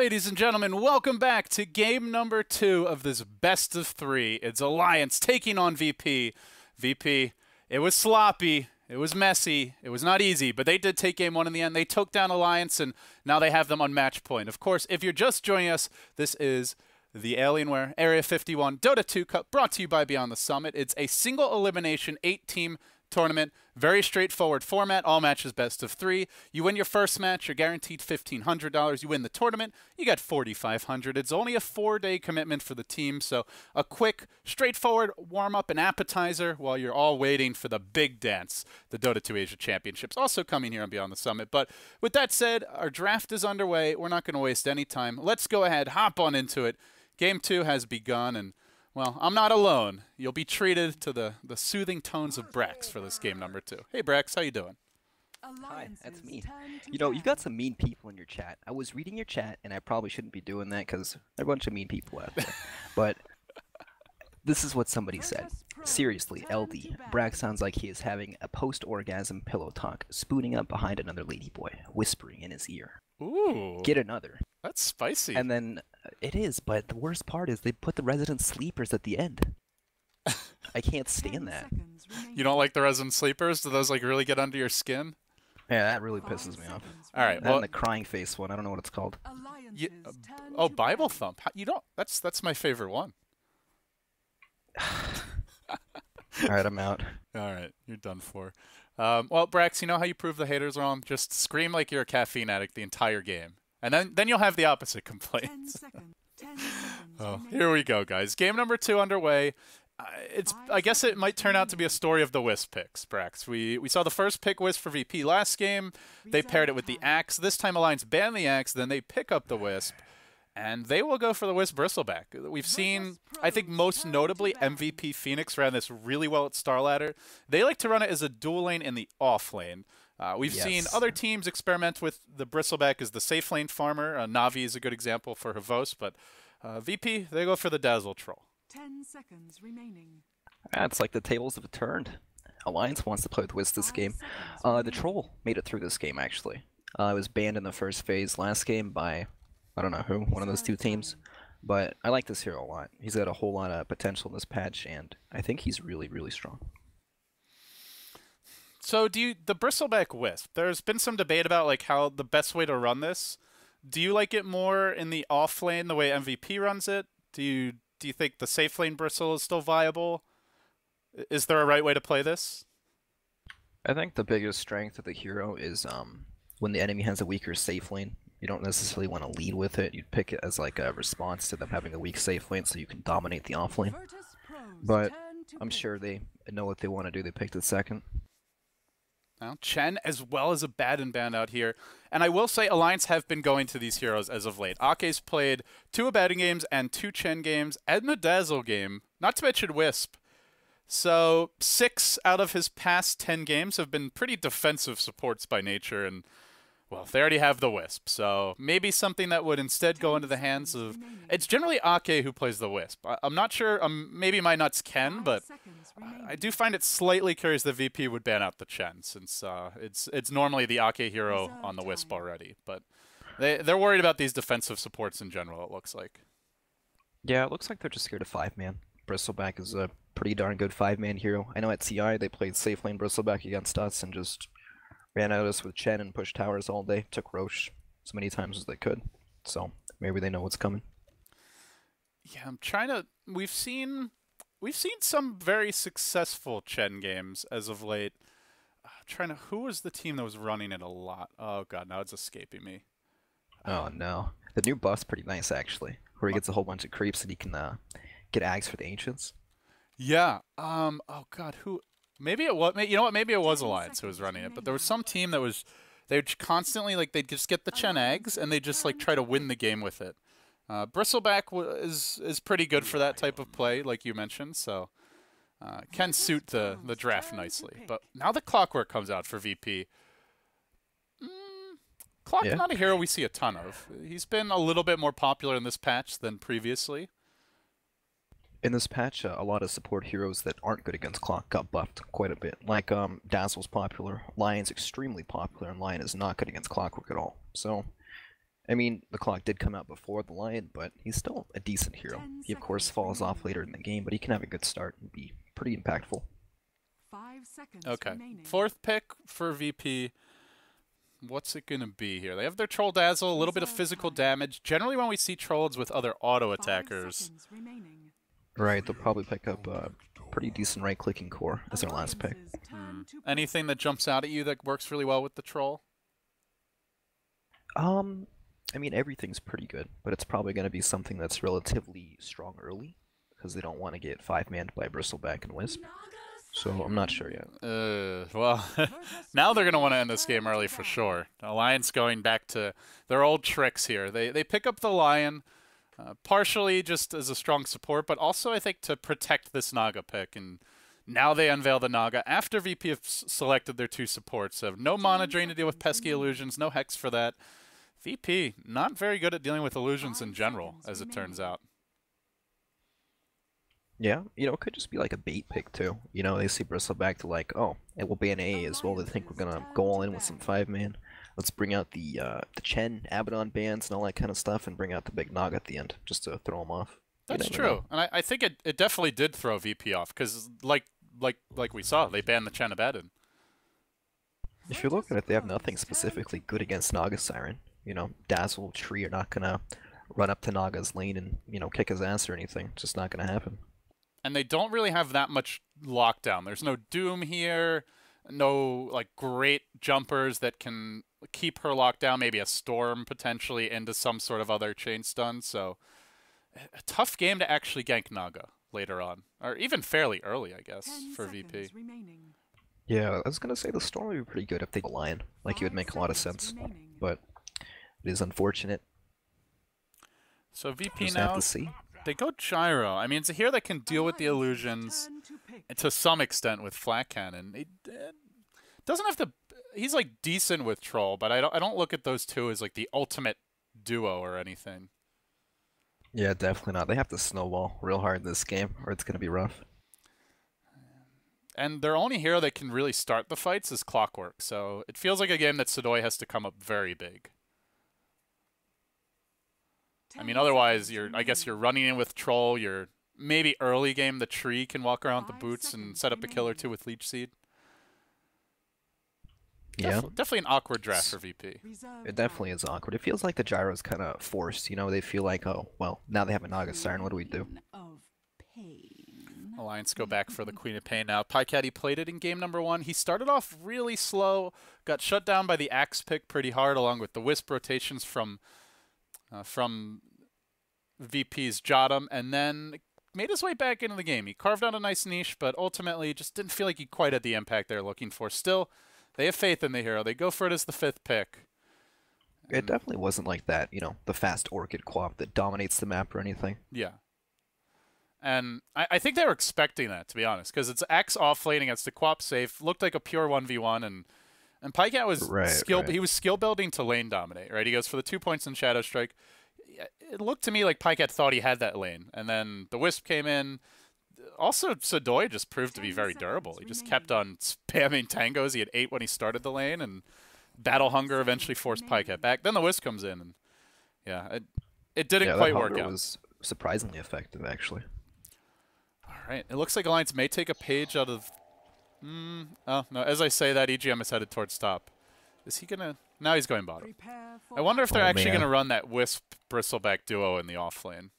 Ladies and gentlemen, welcome back to game number 2 of this best of 3. It's Alliance taking on VP. VP, it was sloppy, it was messy, it was not easy, but they did take game 1 in the end. They took down Alliance, and now they have them on match point. Of course, if you're just joining us, this is the Alienware Area 51 Dota 2 Cup, brought to you by Beyond the Summit. It's a single elimination, 8-team tournament. Very straightforward format. All matches best of 3. You win your first match, you're guaranteed $1,500. You win the tournament, you get $4,500. It's only a 4-day commitment for the team, so a quick, straightforward warm-up and appetizer while you're all waiting for the big dance, the Dota 2 Asia Championships, also coming here on Beyond the Summit. But with that said, our draft is underway. We're not going to waste any time. Let's go ahead, hop on into it. Game 2 has begun, and well, I'm not alone. You'll be treated to the soothing tones of Brax for this game number 2. Hey, Brax, how you doing? Hi, that's me. You know, you got some mean people in your chat. I was reading your chat, and I probably shouldn't be doing that because there are a bunch of mean people out there. But this is what somebody said. Seriously, LD, Brax sounds like he is having a post-orgasm pillow talk, spooning up behind another ladyboy, whispering in his ear. Ooh. Get another. That's spicy. And then, it is, but the worst part is they put the resident sleepers at the end. I can't stand that. You don't like the resident sleepers? Do those like really get under your skin? Yeah, that really pisses me off. All right, well, and the crying face one, I don't know what it's called. Oh, Bible Thump. You don't. That's my favorite one. All right, I'm out. All right, you're done for. Well, Brax, you know how you prove the haters wrong? Just scream like you're a caffeine addict the entire game. And then you'll have the opposite complaints. 10 seconds oh, here we go, guys. Game number 2 underway. I guess it might turn out to be a story of the Wisp picks, Brax. We saw the first pick Wisp for VP last game. They paired it with the Axe. This time Alliance banned the Axe, then they pick up the Wisp. And they will go for the Wisp Bristleback. We've seen, I think most notably, MVP Phoenix ran this really well at Starladder. They like to run it as a dual lane in the off lane. We've seen other teams experiment with the Bristleback as the safe lane farmer. Navi is a good example for Havos, but VP, they go for the Dazzle Troll. 10 seconds remaining. It's like the tables have turned. Alliance wants to play with Wisp this game. The Troll made it through this game, actually. It was banned in the first phase last game by, I don't know who, one of those two teams. But I like this hero a lot. He's got a whole lot of potential in this patch, and I think he's really, really strong. So the Bristleback Wisp, there's been some debate about like how the best way to run this. Do you like it more in the off lane, the way MVP runs it? Do you think the safe lane Bristle is still viable? Is there a right way to play this? I think the biggest strength of the hero is when the enemy has a weaker safe lane. You don't necessarily want to lead with it. You'd pick it as like a response to them having a weak safe lane so you can dominate the off lane. But I'm sure they know what they want to do. They picked it second. Now, Chen as well as a Baden band out here. And I will say Alliance have been going to these heroes as of late. Ake's played 2 Abaddon games and 2 Chen games and the Dazzle game, not to mention Wisp. So 6 out of his past 10 games have been pretty defensive supports by nature, and well, they already have the Wisp, so maybe something that would instead go into the hands of... It's generally Ake who plays the Wisp. I'm not sure, maybe my nuts can, but I do find it slightly curious that VP would ban out the Chen, since it's normally the Ake hero on the Wisp already. But they're worried about these defensive supports in general, it looks like. Yeah, it looks like they're just scared of 5-man. Bristleback is a pretty darn good 5-man hero. I know at CI they played safe lane Bristleback against us and just ran at us with Chen and pushed towers all day. Took Roche as many times as they could. So maybe they know what's coming. Yeah, I'm trying to... We've seen some very successful Chen games as of late. Trying to... Who was the team that was running it a lot? Oh god, now it's escaping me. Oh no. The new buff's pretty nice actually. Where he gets a whole bunch of creeps and he can get Ags for the Ancients. Yeah. Oh god, who... Maybe it was, you know what, maybe it was Alliance who was running it, but there was some team that was, they would constantly, like, they'd just get the Chen eggs, and they'd just, like, try to win the game with it. Bristleback is pretty good for that type of play, like you mentioned, so can suit the draft nicely. But now the Clockwork comes out for VP. Clock's not a hero we see a ton of. He's been a little bit more popular in this patch than previously. In this patch, a lot of support heroes that aren't good against Clock got buffed quite a bit. Like, Dazzle's popular, Lion's extremely popular, and Lion is not good against Clockwork at all. So, I mean, the clock did come out before the Lion, but he's still a decent hero. He, of course, falls off later in the game, but he can have a good start and be pretty impactful. 5 seconds Okay. remaining. 4th pick for VP. What's it going to be here? They have their Troll Dazzle, a little bit of physical damage. Generally, when we see Trolls with other auto 5 attackers, seconds remaining. Right, they'll probably pick up a pretty decent right-clicking core as their last pick. Alliance's turn to anything that jumps out at you that works really well with the Troll? I mean, everything's pretty good, but it's probably going to be something that's relatively strong early, because they don't want to get 5-manned by Bristleback and Wisp. So I'm not sure yet. Well, now they're going to want to end this game early for sure. Alliance going back to their old tricks here. They pick up the Lion, partially just as a strong support, but also I think to protect this Naga pick. And now they unveil the Naga after VP have selected their 2 supports. So no mana drain to deal with pesky illusions, no hex for that. VP, not very good at dealing with illusions in general, as it turns out. Yeah, you know, it could just be like a bait pick too. You know, they see Bristleback to like, oh, it will ban A as well. They think we're gonna go all in with some 5-man. Let's bring out the Chen, Abaddon bans and all that kind of stuff, and bring out the big Naga at the end just to throw them off. That's true, and I think it definitely did throw VP off because like we saw, they banned the Chen Abaddon. If you look at it, they have nothing specifically good against Naga Siren. You know, Dazzle, Tree are not gonna run up to Naga's lane and, you know, kick his ass or anything. It's just not gonna happen. And they don't really have that much lockdown. There's no Doom here, no like great jumpers that can keep her locked down, maybe a Storm potentially into some sort of other chain stun. So a tough game to actually gank Naga later on, or even fairly early, I guess, 10 for seconds VP. remaining. Yeah, I was gonna say the Storm would be pretty good if they go Lion. Like, it would 5 make a lot of seconds sense. remaining. But it is unfortunate. So VP Just have now, to see. they go Gyro. I mean, it's a hero that can deal with the Alliance's illusions turn to pick. to some extent with Flat Cannon. He doesn't have to. He's like decent with Troll, but I don't look at those two as like the ultimate duo or anything. Yeah, definitely not. They have to snowball real hard this game, or it's gonna be rough. And their only hero that can really start the fights is Clockwork, so it feels like a game that Sidoi has to come up very big. I mean, 10 otherwise, seconds I guess remaining. you're running in with Troll. You're maybe early game, the Tree can walk around the 5 boots and seconds set up a kill or remaining. 2 with Leech Seed. Yeah, Definitely an awkward draft for VP. Reserve it definitely is awkward. It feels like the Gyro's kind of forced. You know, they feel like, oh, well, now they have a Naga Siren. What do we do? of pain. Alliance go back for the Queen of Pain now. Pycat, he played it in game number 1. He started off really slow, got shut down by the Axe pick pretty hard, along with the Wisp rotations from VP's Jotum, and then made his way back into the game. He carved out a nice niche, but ultimately just didn't feel like he quite had the impact they were looking for. Still, they have faith in the hero. They go for it as the 5th pick. It definitely wasn't like that, you know, the fast Orchid Quap that dominates the map or anything. Yeah. And I think they were expecting that, to be honest, because it's Axe off lane against the Quap safe. Looked like a pure 1v1, and Pycat was he was skill building to lane dominate, right? He goes for the 2 points in Shadow Strike. It looked to me like Pycat thought he had that lane, and then the Wisp came in. Also, Sidoi just proved to be very durable. He just kept on spamming tangos. He had 8 when he started the lane, and Battle Hunger eventually forced Pycat back. Then the Wisp comes in, and yeah, it didn't quite work out. It was surprisingly effective, actually. All right, it looks like Alliance may take a page out of... oh, no, as I say that, EGM is headed towards top. Is he going to... Now he's going bottom. Prepare for I wonder if they're actually man. going to run that Wisp-Bristleback duo in the off lane.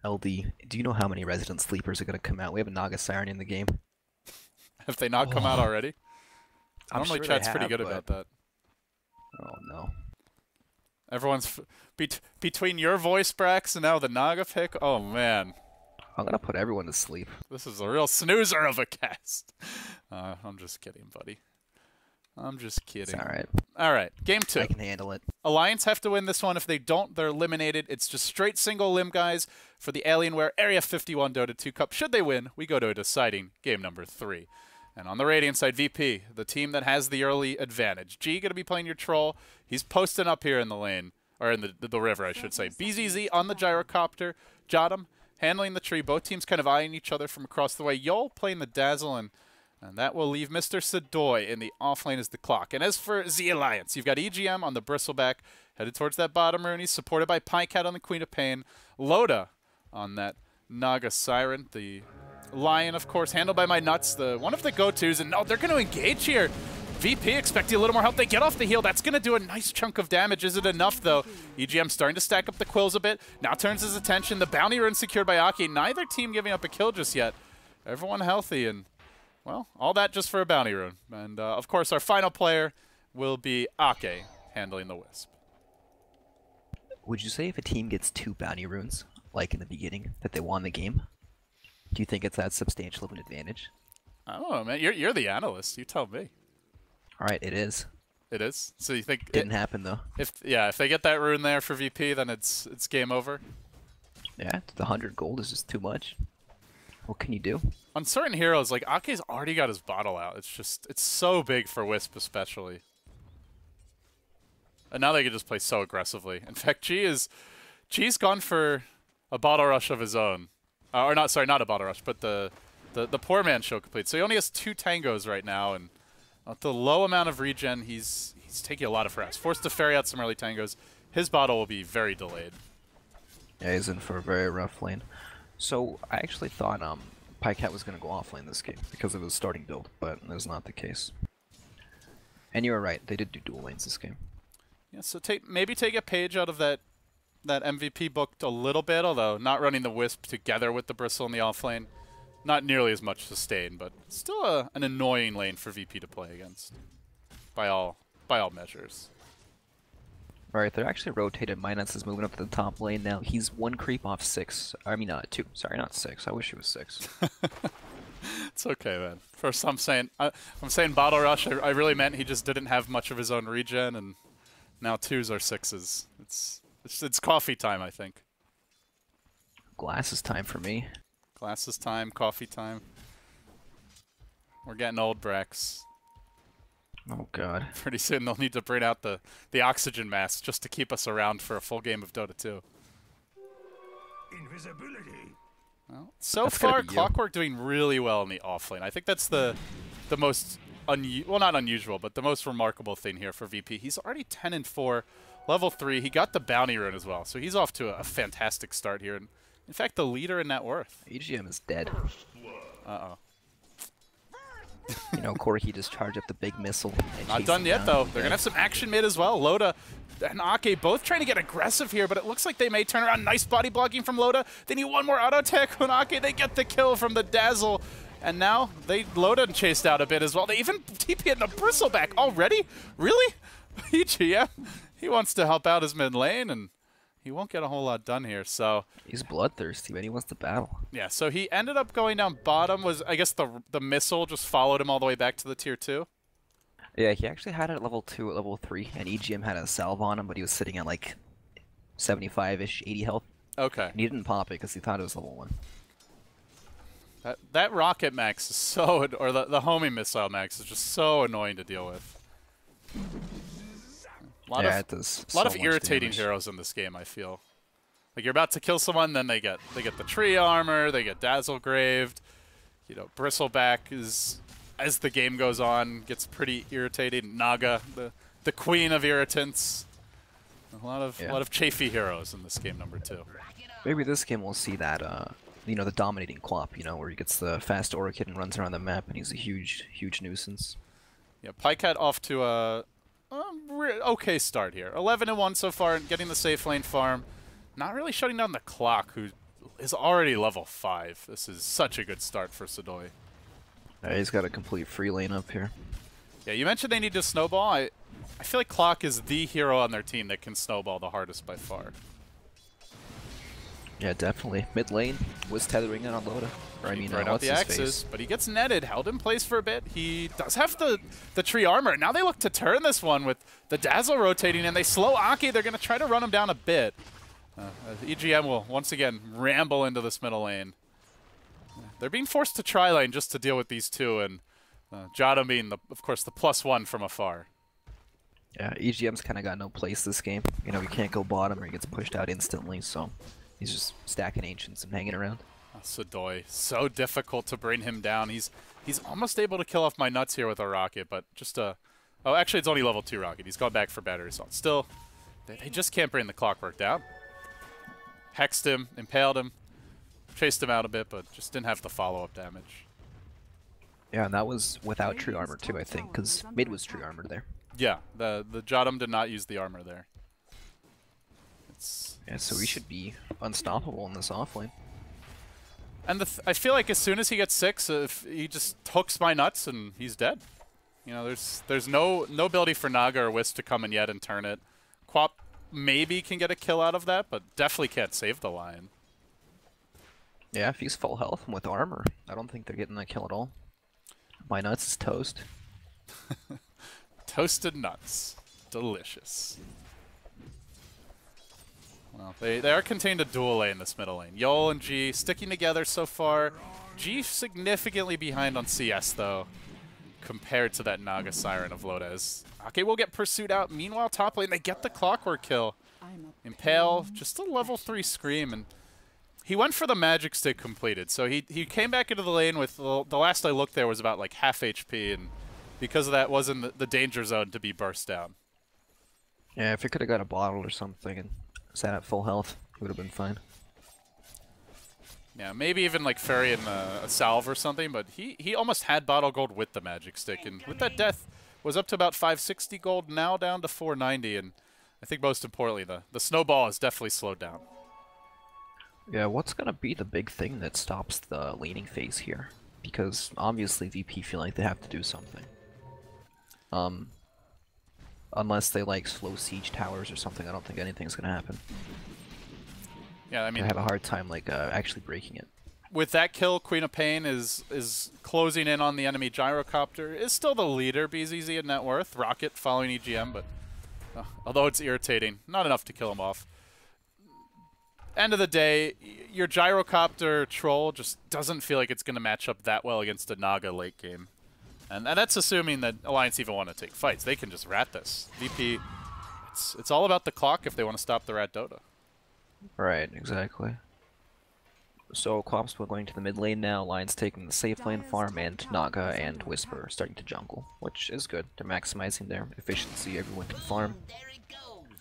LD, do you know how many Resident Sleepers are going to come out? We have a Naga Siren in the game. Have they not come out already? I'm Normally sure chat's they pretty have, good about that. Oh, no. Everyone's... between your voice, Brax, and now the Naga pick? Oh, man. I'm going to put everyone to sleep. This is a real snoozer of a cast. I'm just kidding, buddy. I'm just kidding. It's alright. All right, game 2. I can handle it. Alliance have to win this one. If they don't, they're eliminated. It's just straight single limb, guys, for the Alienware Area 51 Dota 2 Cup. Should they win, we go to a deciding game number 3. And on the Radiant side, VP, the team that has the early advantage. G going to be playing your Troll. He's posting up here in the lane, or in the river, I should say. BZZ on the Gyrocopter. Jotum handling the tree. Both teams kind of eyeing each other from across the way. Yol playing the Dazzle, and And that will leave Mr. Sadoy in the offlane as the clock. And as for the Alliance, you've got EGM on the Bristleback, headed towards that bottom rune. He's supported by Pycat on the Queen of Pain. Loda on that Naga Siren. The Lion, of course, handled by my nuts. One of the go-tos. And no, they're going to engage here. VP expecting a little more help. They get off the heal. That's going to do a nice chunk of damage. Is it enough, though? EGM starting to stack up the quills a bit. Now turns his attention. The bounty rune secured by Aki. Neither team giving up a kill just yet. Everyone healthy, and, well, all that just for a bounty rune. And, of course, our final player will be Ake handling the Wisp. Would you say if a team gets 2 bounty runes, like in the beginning, that they won the game? Do you think it's that substantial of an advantage? I don't know, man. You're the analyst. You tell me. All right, it is. It is? So you think... Didn't happen, though. If they get that rune there for VP, then it's game over? Yeah, the 100 gold is just too much. What can you do? On certain heroes, like, Ake's already got his bottle out. It's so big for Wisp, especially. And now they can just play so aggressively. In fact, G's gone for a bottle rush of his own. Or not, sorry, not a bottle rush, but the poor man show complete. So he only has 2 tangos right now, and with the low amount of regen, he's taking a lot of fraps. Forced to ferry out some early tangos. His bottle will be very delayed. Yeah, he's in for a very rough lane. So I actually thought Pycat was going to go offlane this game because of his starting build, but that's not the case. And you were right, they did do dual lanes this game. Yeah, so maybe take a page out of that MVP book a little bit, although not running the Wisp together with the Bristle in the offlane. Not nearly as much sustain, but still an annoying lane for VP to play against, by all measures. Right, they're actually rotated. Minus is moving up to the top lane now. He's 1 creep off 6. I mean, 2. Sorry, not 6. I wish it was 6. It's okay, man. First, I'm saying bottle rush. I really meant he just didn't have much of his own regen, and now 2s are 6s. It's coffee time, I think. Glasses time for me. Glasses time, coffee time. We're getting old, Brax. Oh god. Pretty soon they'll need to bring out the oxygen mask just to keep us around for a full game of Dota 2. Invisibility. Well, so far, Clockwork doing really well in the offlane. I think that's the most not unusual, but the most remarkable thing here for VP. He's already 10 and 4, level 3. He got the bounty rune as well, so he's off to a fantastic start here. And in fact, the leader in net worth. EGM is dead. Uh-oh. You know, Corki just charged up the big missile. Not done yet, though. They're going to have some action mid as well. Loda and Ake both trying to get aggressive here, but it looks like they may turn around. Nice body blocking from Loda. They need one more auto attack on Ake. They get the kill from the Dazzle. And now Loda chased out a bit as well. They even TP in the Bristleback already? Really? EGM, he wants to help out his mid lane, and he won't get a whole lot done here, so... He's bloodthirsty, man. He wants to battle. Yeah, so he ended up going down bottom. I guess the missile just followed him all the way back to the tier 2? Yeah, he actually had it at level 2, at level 3, and EGM had a salve on him, but he was sitting at like 75-ish, 80 health. Okay. And he didn't pop it because he thought it was level 1. That rocket max is so... Or the homing missile max is just so annoying to deal with. A lot of irritating heroes in this game, I feel. Like, you're about to kill someone, then they get the tree armor, they get dazzle graved. You know, Bristleback is, as the game goes on, gets pretty irritating. Naga, the queen of irritants. A lot of chafy heroes in this game number 2. Maybe this game we'll see that you know, the dominating Quap, you know, where he gets the fast Aura Kit and runs around the map, and he's a huge nuisance. Yeah, Pycat off to a okay start here. 11 and 1 so far, and getting the safe lane farm. Not really shutting down the clock, who is already level 5. This is such a good start for Sadoy. Yeah, he's got a complete free lane up here. Yeah, you mentioned they need to snowball. I feel like Clock is the hero on their team that can snowball the hardest by far. Yeah, definitely. Mid lane was tethering it on Loda. Or, I mean, right out the axes, but he gets netted, held in place for a bit. He does have the tree armor. Now they look to turn this one with the Dazzle rotating, and they slow Aki. They're going to try to run him down a bit. EGM will once again ramble into this middle lane. They're being forced to tri lane just to deal with these two, and Jada being, of course, the +1 from afar. Yeah, EGM's kind of got no place this game. You know, he can't go bottom or he gets pushed out instantly, so he's just stacking Ancients and hanging around. Sadoy, so difficult to bring him down. He's He's almost able to kill off my nuts here with a rocket, but just a... Oh, actually, it's only level 2 rocket. He's gone back for battery assault. Still, they just can't bring the clockwork down. Hexed him, impaled him, chased him out a bit, but just didn't have the follow-up damage. Yeah, and that was without true armor too, I think, because mid was true armor there. Yeah, the Jotum did not use the armor there. Yeah, so we should be unstoppable in this offlane. And I feel like as soon as he gets 6, if he just hooks my nuts and he's dead. You know, there's no ability for Naga or Wisp to come in yet and turn it. Quap maybe can get a kill out of that, but definitely can't save the Lion. Yeah, if he's full health and with armor, I don't think they're getting that kill at all. My nuts is toast. Toasted nuts. Delicious. Well, they are contained to dual lane this middle lane. Yol and G sticking together so far. G significantly behind on CS, though, compared to that Naga Siren of Lodez. Okay, we'll get pursued out. Meanwhile, top lane, they get the clockwork kill. Impale, just a level 3 Scream, and he went for the magic stick completed. So he came back into the lane with, the last I looked there was about like half HP, and because of that was in the danger zone to be burst down. Yeah, if he could have got a bottle or something and sat at full health, he would have been fine. Yeah, maybe even like Fairy and a salve or something, but he almost had bottle gold with the magic stick, and with that death was up to about 560 gold, now down to 490, and I think most importantly, the snowball has definitely slowed down. Yeah, what's gonna be the big thing that stops the laning phase here? Because obviously VP feel like they have to do something. Unless they like slow siege towers or something, I don't think anything's gonna happen. Yeah, I mean, I have a hard time like actually breaking it. With that kill, Queen of Pain is closing in on the enemy gyrocopter. Is still the leader, BZZ in net worth. Rocket following EGM, but although it's irritating, not enough to kill him off. End of the day, your gyrocopter troll just doesn't feel like it's going to match up that well against a Naga late game. And that's assuming that Alliance even want to take fights. They can just rat this. VP, it's all about the clock if they want to stop the rat Dota. Right, exactly. So Quap's going to the mid lane now, Lion's taking the safe lane farm, and Naga and Whisper are starting to jungle, which is good. They're maximizing their efficiency, everyone can farm.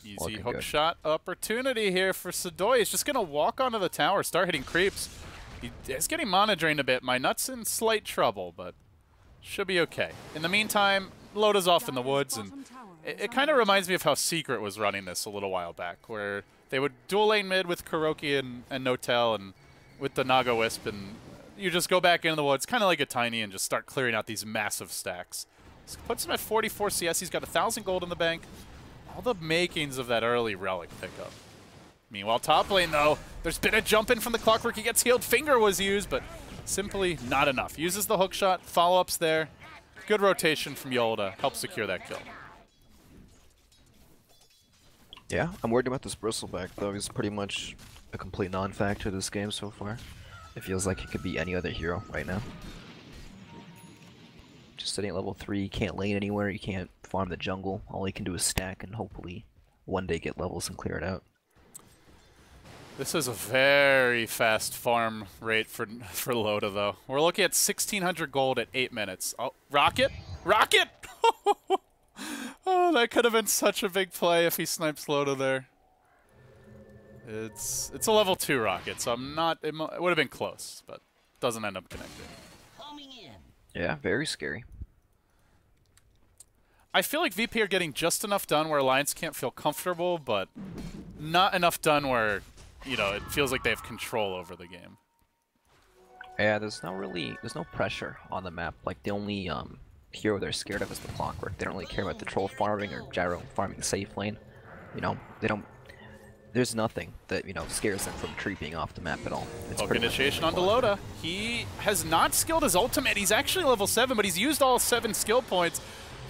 Easy hook shot opportunity here for Sadoy. He's just going to walk onto the tower, start hitting creeps. He's getting mana drained a bit. My nut's in slight trouble, but should be okay. In the meantime, Loda's off in the woods, and it kind of reminds me of how Secret was running this a little while back, where they would dual lane mid with Kuroki and Notel, and with the Naga Wisp, and you just go back into the woods, kind of like a Tiny, and just start clearing out these massive stacks. This puts him at 44 CS. He's got 1,000 gold in the bank. All the makings of that early relic pickup. Meanwhile, top lane, though, there's been a jump in from the clockwork. He gets healed. Finger was used, but simply not enough. Uses the hook shot. Follow-ups there. Good rotation from Yol to help secure that kill. Yeah, I'm worried about this Bristleback, though. He's pretty much a complete non-factor this game so far. It feels like he could be any other hero right now. Just sitting at level 3, can't lane anywhere, you can't farm the jungle. All he can do is stack and hopefully one day get levels and clear it out. This is a very fast farm rate for Loda, though. We're looking at 1,600 gold at 8 minutes. Oh, Rocket? Rocket! Oh, that could have been such a big play if he snipes Loda there. It's a level 2 rocket, so I'm not. It would have been close, but doesn't end up connecting. Yeah, very scary. I feel like VP are getting just enough done where Alliance can't feel comfortable, but not enough done where, you know, it feels like they have control over the game. Yeah, there's no pressure on the map. Like, the only hero they're scared of is the clockwork. They don't really care about the troll farming or gyro farming safe lane. You know, they don't. There's nothing that, you know, scares them from tree being off the map at all. It's Hook initiation onto Loda. He has not skilled his ultimate. He's actually level 7, but he's used all 7 skill points.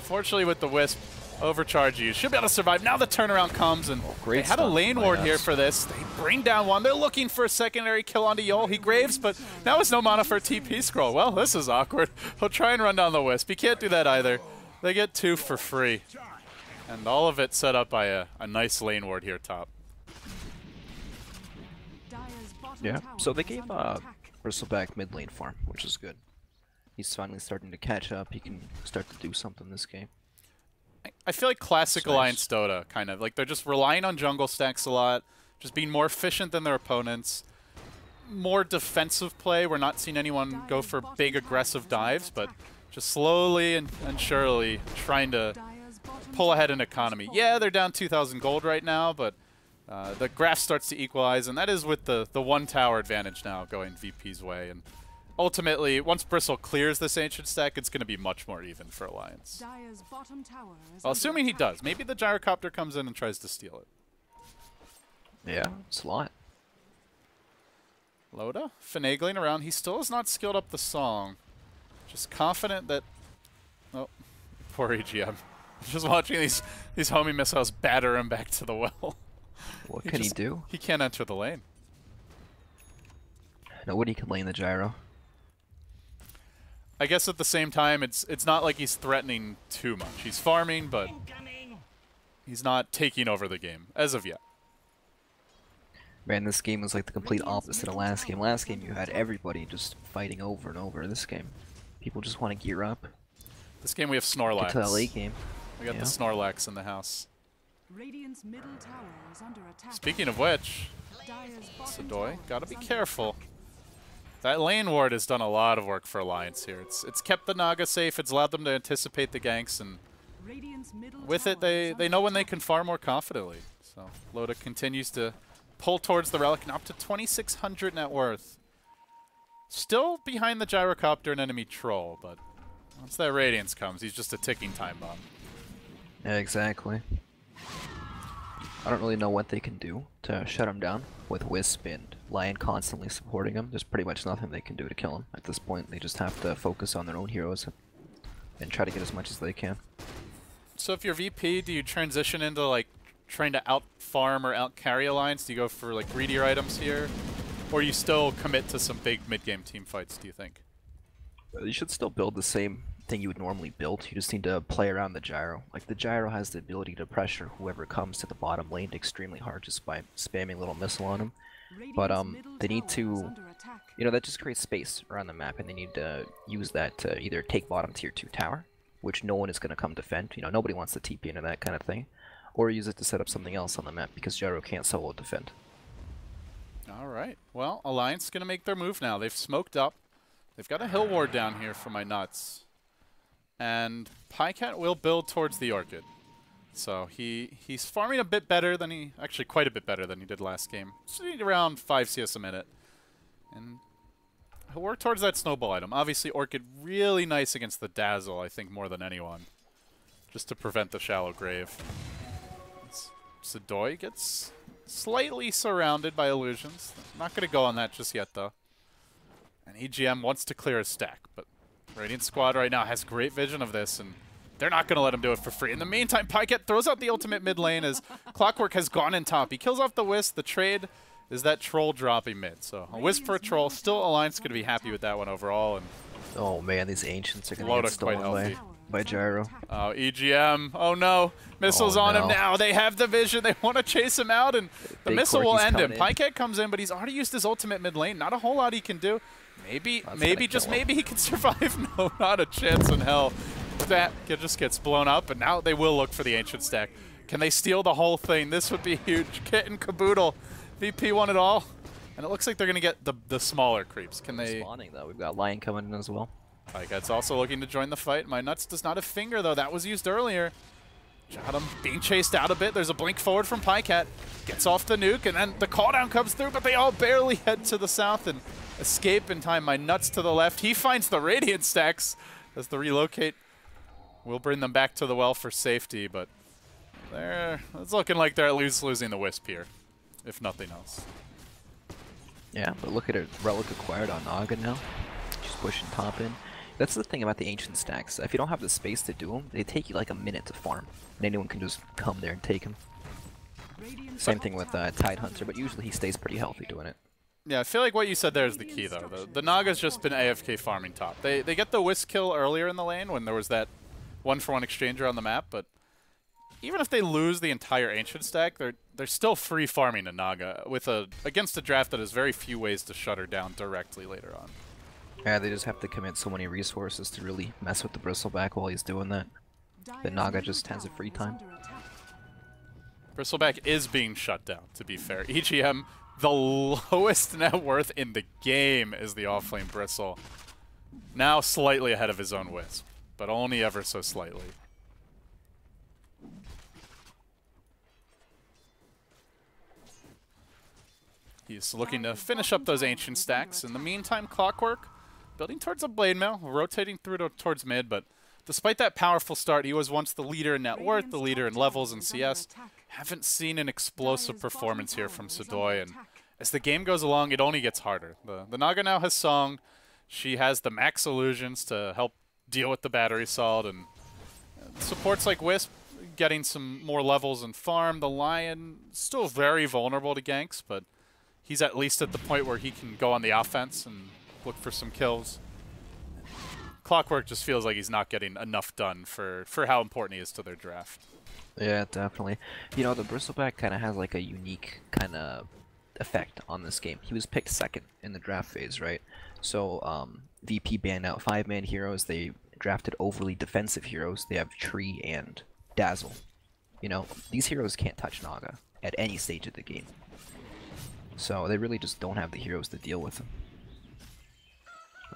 Fortunately, with the Wisp, overcharge use. Should be able to survive. Now the turnaround comes, and they had a lane ward here for this. They bring down one. They're looking for a secondary kill onto Yol. He graves, but now has no mana for a TP scroll. Well, this is awkward. He'll try and run down the Wisp. He can't do that either. They get 2 for free. And all of it set up by a nice lane ward here top. Yeah, so they gave Bristleback mid lane farm, which is good. He's finally starting to catch up. He can start to do something this game. I feel like classic Nice. Alliance Dota, kind of. Like, they're just relying on jungle stacks a lot, just being more efficient than their opponents. More defensive play. We're not seeing anyone go for big aggressive dives, but just slowly and surely trying to pull ahead in economy. Yeah, they're down 2,000 gold right now, but the graph starts to equalize, and that is with the one tower advantage now going VP's way. And ultimately, once Bristle clears this Ancient stack, it's going to be much more even for Alliance. Well, assuming he does. Maybe the Gyrocopter comes in and tries to steal it. Yeah, it's a lot. Loda finagling around. He still has not skilled up the song. Just confident that... Oh, poor AGM. Just watching these homing missiles batter him back to the well. What can he do? He can't enter the lane. Nobody can lane the gyro. I guess at the same time, it's not like he's threatening too much. He's farming, but he's not taking over the game, as of yet. Man, this game was like the complete opposite of last game. Last game, you had everybody just fighting over and over. This game, people just want to gear up. This game, we have Snorlax. Get to that late game. We got the Snorlax in the house. Radiant's middle tower is under attack. Speaking of which, Sadoy, gotta be careful. That lane ward has done a lot of work for Alliance here. It's kept the Naga safe. It's allowed them to anticipate the ganks, and with it, they know when they can farm more confidently. So Loda continues to pull towards the relic, and up to 2,600 net worth. Still behind the Gyrocopter and enemy troll, but once that Radiance comes, he's just a ticking time bomb. Yeah, exactly. I don't really know what they can do to shut him down. With Wisp and Lion constantly supporting him, there's pretty much nothing they can do to kill him. At this point, they just have to focus on their own heroes and try to get as much as they can. So if you're VP, do you transition into like trying to out-farm or out-carry Alliance? Do you go for like greedier items here? Or you still commit to some big mid-game team fights, do you think? You should still build the same thing you would normally build. You just need to play around the gyro. Like, the gyro has the ability to pressure whoever comes to the bottom lane extremely hard just by spamming a little missile on them. But they need to, you know, that just creates space around the map, and they need to use that to either take bottom tier 2 tower, which no one is going to come defend. You know, nobody wants to TP into that kind of thing. Or use it to set up something else on the map, because gyro can't solo defend. Alright, well, Alliance going to make their move now. They've smoked up. They've got a hill ward down here for my nuts. And Pycat will build towards the Orchid. So he's farming a bit better than actually quite a bit better than he did last game. Sitting around 5 CS a minute. And he'll work towards that snowball item. Obviously, Orchid really nice against the Dazzle, I think, more than anyone. Just to prevent the shallow grave. Sadoy gets slightly surrounded by illusions. Not going to go on that just yet, though. And EGM wants to clear his stack, but Radiant Squad right now has great vision of this, and they're not going to let him do it for free. In the meantime, Pycat throws out the ultimate mid lane as Clockwork has gone in top. He kills off the Wisp. The trade is that Troll dropping mid. So a Wisp for a Troll. Still, Alliance going to be happy with that one overall. And oh man, these Ancients are going to get stolen by gyro. Oh, EGM. Oh no. Missiles on him now. They have the vision. They want to chase him out, and the missile will end him. Pycat comes in, but he's already used his ultimate mid lane. Not a whole lot he can do. Maybe, just maybe he can survive. No, not a chance in hell. That just gets blown up, and now they will look for the Ancient stack. Can they steal the whole thing? This would be huge. Kit and caboodle. VP won it all. And it looks like they're going to get the smaller creeps. Can they... Spawning, though. We've got Lion coming in as well. Pycat's also looking to join the fight. My nuts does not have finger, though. That was used earlier. Got him being chased out a bit. There's a blink forward from Pycat. Gets off the nuke, and then the calldown comes through, but they all barely head to the south and escape in time. My nuts to the left. He finds the Radiant stacks as the relocate will bring them back to the well for safety, but it's looking like they're at least losing the Wisp here, if nothing else. Yeah, but look at it. Relic acquired on Naga now. She's pushing top in. That's the thing about the Ancient stacks. If you don't have the space to do them, they take you like a minute to farm. And anyone can just come there and take them. Same thing with Tide Hunter, but usually he stays pretty healthy doing it. Yeah, I feel like what you said there is the key, though. The Naga's just been AFK farming top. They get the Wisp kill earlier in the lane when there was that one-for-one exchanger on the map, but even if they lose the entire Ancient stack, they're still free farming a Naga against a draft that has very few ways to shut her down directly later on. Yeah, they just have to commit so many resources to really mess with the Bristleback while he's doing that. The Naga just has a free time. Bristleback is being shut down, to be fair. EGM, the lowest net worth in the game is the Offlane Bristle. Now slightly ahead of his own Wisp, but only ever so slightly. He's looking to finish up those ancient stacks. In the meantime, Clockwork building towards a blade mail, rotating through towards mid, but despite that powerful start, he was once the leader in net worth, the leader in levels and CS. Haven't seen an explosive performance here from Sedoy, and as the game goes along, it only gets harder. The Naga now has Song. She has the max illusions to help deal with the battery assault, and supports like Wisp getting some more levels and farm. The Lion still very vulnerable to ganks, but he's at least at the point where he can go on the offense and look for some kills. Clockwork just feels like he's not getting enough done for how important he is to their draft. Yeah, definitely. You know, the Bristleback kind of has like a unique kind of effect on this game. He was picked second in the draft phase, right? So VP banned out 5-man heroes. They drafted overly defensive heroes. They have Tree and Dazzle. You know, these heroes can't touch Naga at any stage of the game. So they really just don't have the heroes to deal with them.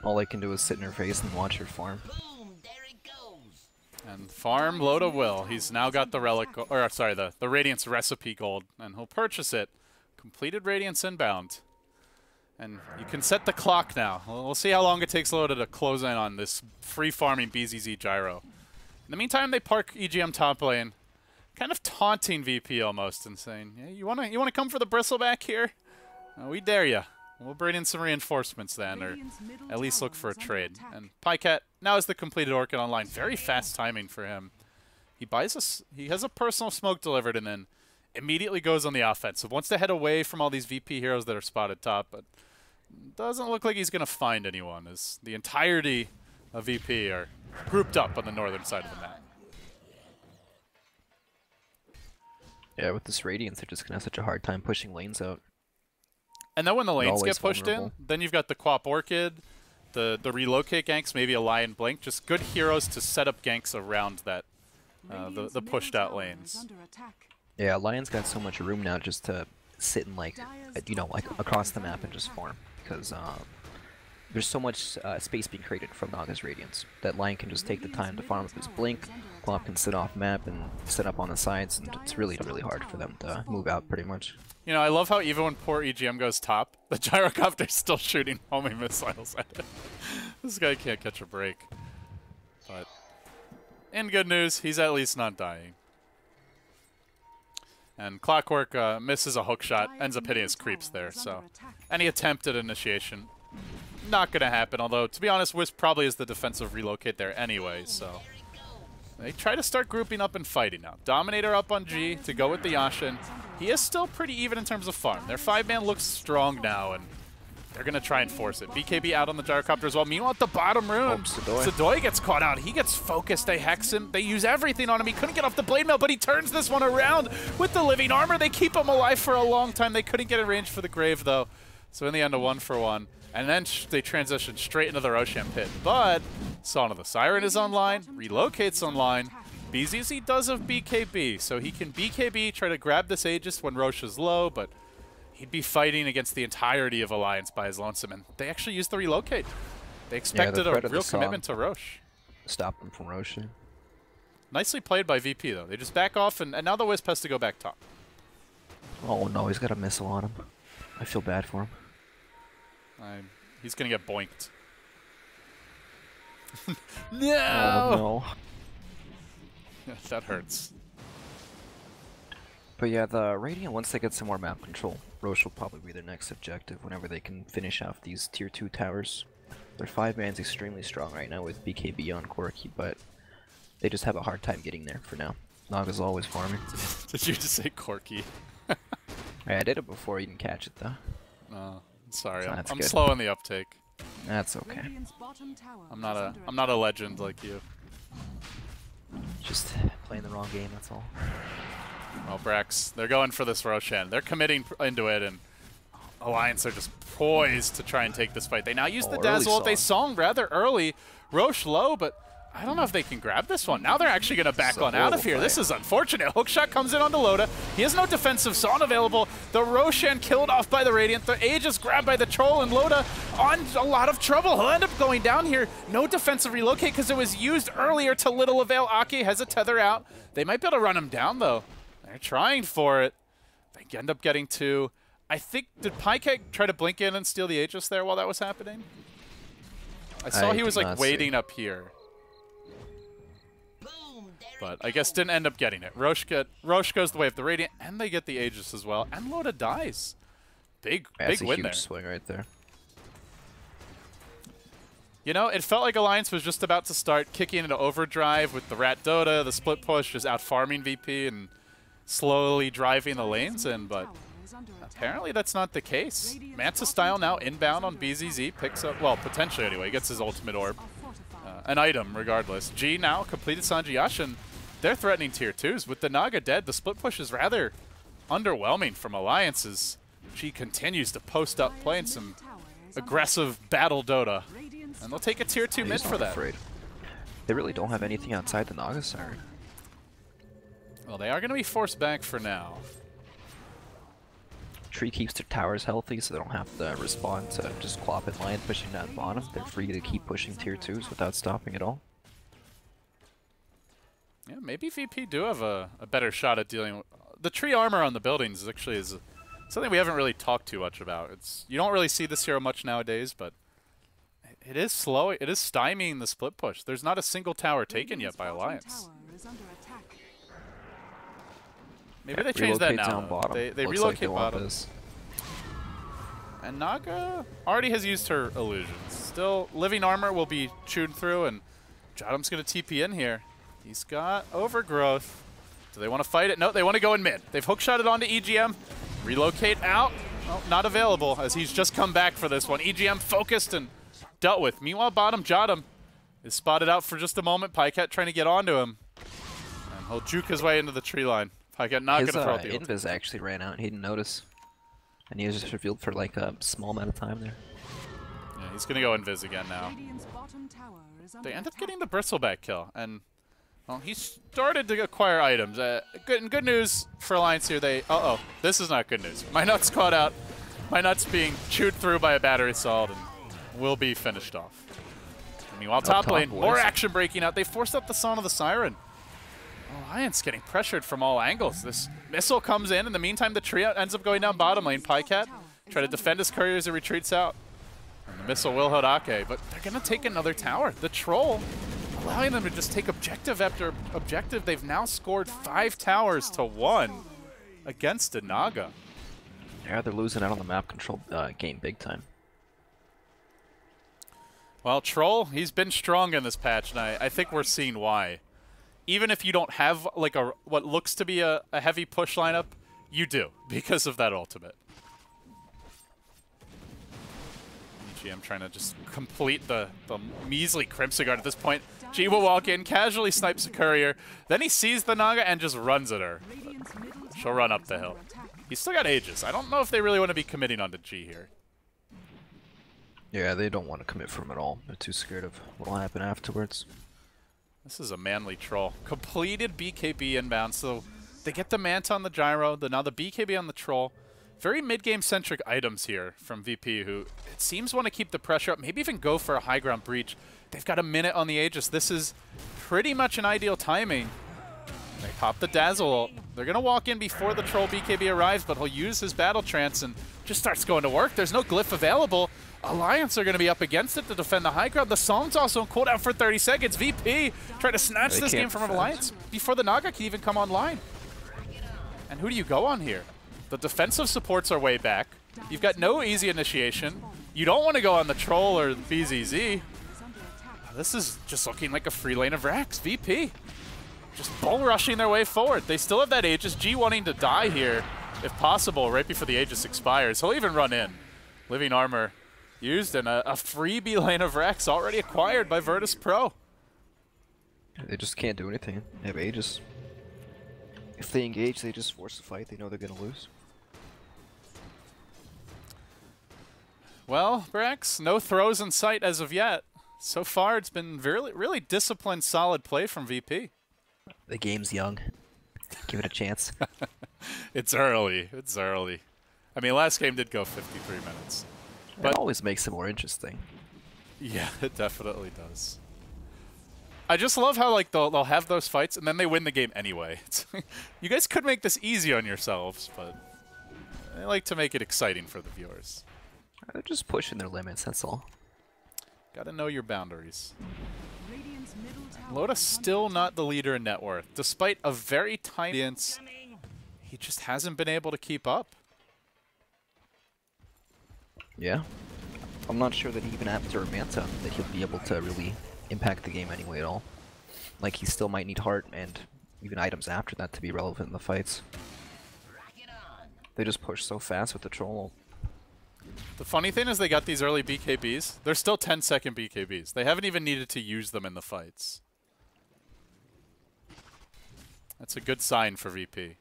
All they can do is sit in her face and watch her farm. Boom, there it goes. And farm Loda will. He's now got the relic, or sorry, the Radiance recipe gold, and he'll purchase it. Completed Radiance inbound. And you can set the clock now. We'll see how long it takes Loda to close in on this free farming BZZ gyro. In the meantime, they park EGM top lane, kind of taunting VP almost and saying, "Yeah, you wanna come for the Bristleback here? We dare ya. We'll bring in some reinforcements then, or at least look for a trade." And Pycat now has the completed Orchid online. Very fast timing for him. He has a personal smoke delivered and then immediately goes on the offensive. Wants to head away from all these VP heroes that are spotted top, but doesn't look like he's going to find anyone, as the entirety of VP are grouped up on the northern side of the map. Yeah, with this Radiance, they're just going to have such a hard time pushing lanes out. And then when the lanes always get pushed vulnerable. in, then you've got the Quap Orchid, the relocate ganks, maybe a Lion Blink, just good heroes to set up ganks around that, the pushed out lanes. Yeah, Lion's got so much room now just to sit in like, you know, like across the map and just farm, because there's so much space being created from Naga's Radiance that Lion can just take the time to farm up his Blink. Quap can sit off map and set up on the sides, and it's really hard for them to move out pretty much. You know, I love how even when poor EGM goes top, the gyrocopter's still shooting homing missiles at it. This guy can't catch a break. But in good news, he's at least not dying. And Clockwork misses a hook shot, ends up hitting his creeps there, so any attempt at initiation, not going to happen, although, to be honest, Wisp probably is the defensive relocate there anyway, so they try to start grouping up and fighting now. Dominator up on G to go with the Yashin. He is still pretty even in terms of farm. Their 5-man looks strong now, and they're going to try and force it. BKB out on the gyrocopter as well. Meanwhile, at the bottom room, Sedoy gets caught out. He gets focused. They hex him. They use everything on him. He couldn't get off the blade mail, but he turns this one around with the living armor. They keep him alive for a long time. They couldn't get in range for the grave, though. So in the end, a 1-for-1. And then they transition straight into the Roshan pit. But Song of the Siren is online. Relocate's online. BZZ does have BKB, so he can BKB, try to grab this Aegis when Roche is low, but he'd be fighting against the entirety of Alliance by his lonesome, and they actually used the relocate. They expected a real commitment to Roche. Stop them from Roche. Nicely played by VP, though. They just back off, and now the Wisp has to go back top. Oh no, he's got a missile on him. I feel bad for him. He's going to get boinked. No! Oh no. That hurts. But yeah, the Radiant, once they get some more map control, Roche will probably be their next objective whenever they can finish off these tier 2 towers. Their 5-man's extremely strong right now with BKB on Corki, but they just have a hard time getting there for now. Naga's always farming. Did you just say Corki? I did it before, you didn't catch it though. Oh, sorry, So I'm slow in the uptake. That's okay. I'm not a legend like you. Just playing the wrong game, that's all. Well, Brax, they're going for this Roshan. They're committing into it, and Alliance are just poised to try and take this fight. They now use the early Dazzle. They song. song rather early. Roche low, but I don't know if they can grab this one. Now they're actually going to back on out of here. This is unfortunate. Hookshot comes in on the Loda. He has no defensive Song available. The Roshan killed off by the Radiant. The Aegis grabbed by the Troll, and Loda on a lot of trouble. He'll end up going down here. No defensive relocate because it was used earlier to little avail. Ake has a tether out. They might be able to run him down, though. They're trying for it. They end up getting 2. I think, did Pyke try to blink in and steal the Aegis there while that was happening? I saw he was like waiting up here. But I guess didn't end up getting it. Roche goes the way of the Radiant, and they get the Aegis as well. And Loda dies. Big win there. That's a huge swing right there. You know, it felt like Alliance was just about to start kicking into overdrive with the Rat Dota, the split push, just out farming VP and slowly driving the lanes in, but apparently that's not the case. Manta Style now inbound on BZZ, picks up, well, potentially anyway, gets his ultimate orb. An item, regardless. G now completed Sanji Yashin. They're threatening tier 2s. With the Naga dead, the split push is rather underwhelming from Alliances. G continues to post up, playing some aggressive battle Dota. And they'll take a tier 2 mid for that. Afraid. They really don't have anything outside the Naga Siren. Well, they are going to be forced back for now. Tree keeps their towers healthy, so they don't have to respond to just Clop and Lion pushing down bottom. They're free to keep pushing tier 2s without stopping at all. Yeah, maybe VP do have a better shot at dealing with... The tree armor on the buildings is actually something we haven't really talked too much about. You don't really see this hero much nowadays, but it is slow. It is stymieing the split push. There's not a single tower taken yet by Alliance. Maybe they change that now. They relocate bottom. And Naga already has used her illusions. Still, living armor will be chewed through, and Jadam's going to TP in here. He's got overgrowth. Do they want to fight it? No, they want to go in mid. They've hookshotted onto EGM. Relocate out. Oh, not available, as he's just come back for this one. EGM focused and dealt with. Meanwhile, bottom Jadam is spotted out for just a moment. Pyket trying to get onto him. And he'll juke his way into the tree line. Pyket not going to throw out the ult. Invis actually ran out. He didn't notice. And he was just revealed for like a small amount of time there. Yeah, he's going to go Invis again now. They end up getting the Bristleback kill. And, well, he started to acquire items. Good news for Alliance here. Uh-oh, this is not good news. My nuts caught out. My nuts being chewed through by a battery assault and will be finished off. Meanwhile, top lane, more action breaking out. They forced up the Song of the Siren. Alliance getting pressured from all angles. This missile comes in the meantime, the tree ends up going down bottom lane. Pycat try to defend his courier as he retreats out. And the missile will hit Ake, but they're going to take another tower. The Troll allowing them to just take objective after objective. They've now scored 5 towers to 1 against a Naga. Yeah, they're losing out on the map control game big time. Well, Troll, he's been strong in this patch, and I think we're seeing why. Even if you don't have like what looks to be a heavy push lineup, you do because of that ultimate. EGM trying to just complete the measly Crimson Guard at this point. G will walk in, casually snipes a courier, then he sees the Naga and just runs at her. She'll run up the hill. He's still got Aegis. I don't know if they really want to be committing onto G here. Yeah, they don't want to commit for him at all. They're too scared of what will happen afterwards. This is a manly Troll. Completed BKB inbound, so they get the Manta on the Gyro, now the BKB on the Troll. Very mid-game centric items here from VP, who it seems want to keep the pressure up, maybe even go for a high ground breach. They've got a minute on the Aegis. This is pretty much an ideal timing. They pop the Dazzle. They're going to walk in before the Troll BKB arrives, but he'll use his Battle Trance and just starts going to work. There's no glyph available. Alliance are going to be up against it to defend the high ground. The Song's also on cooldown for 30 seconds. VP trying to snatch this game from Alliance before the Naga can even come online. And who do you go on here? The defensive supports are way back. You've got no easy initiation. You don't want to go on the Troll or BZZ. This is just looking like a free lane of Brax. VP just bull rushing their way forward. They still have that Aegis. G wanting to die here, if possible, right before the Aegis expires. He'll even run in. Living armor used, and a freebie lane of Rex already acquired by Virtus Pro. They just can't do anything. They have Aegis. If they engage, they just force the fight. They know they're going to lose. Well, Brax, no throws in sight as of yet. So far, it's been really disciplined, solid play from VP. The game's young. Give it a chance. It's early. It's early. I mean, last game did go 53 minutes. But It always makes it more interesting. yeah, it definitely does. I just love how like they'll have those fights and then they win the game anyway. You guys could make this easy on yourselves, but I like to make it exciting for the viewers. They're just pushing their limits, that's all. Gotta know your boundaries. Radiant's middle tower Loda's is under still attack. not the leader in net worth. Despite a very tiny audience, he just hasn't been able to keep up. Yeah. I'm not sure that even after Manta that he'll be able to really impact the game anyway at all. Like, he still might need heart and even items after that to be relevant in the fights. They just push so fast with the troll. The funny thing is they got these early BKBs. They're still 10-second BKBs. They haven't even needed to use them in the fights. That's a good sign for VP.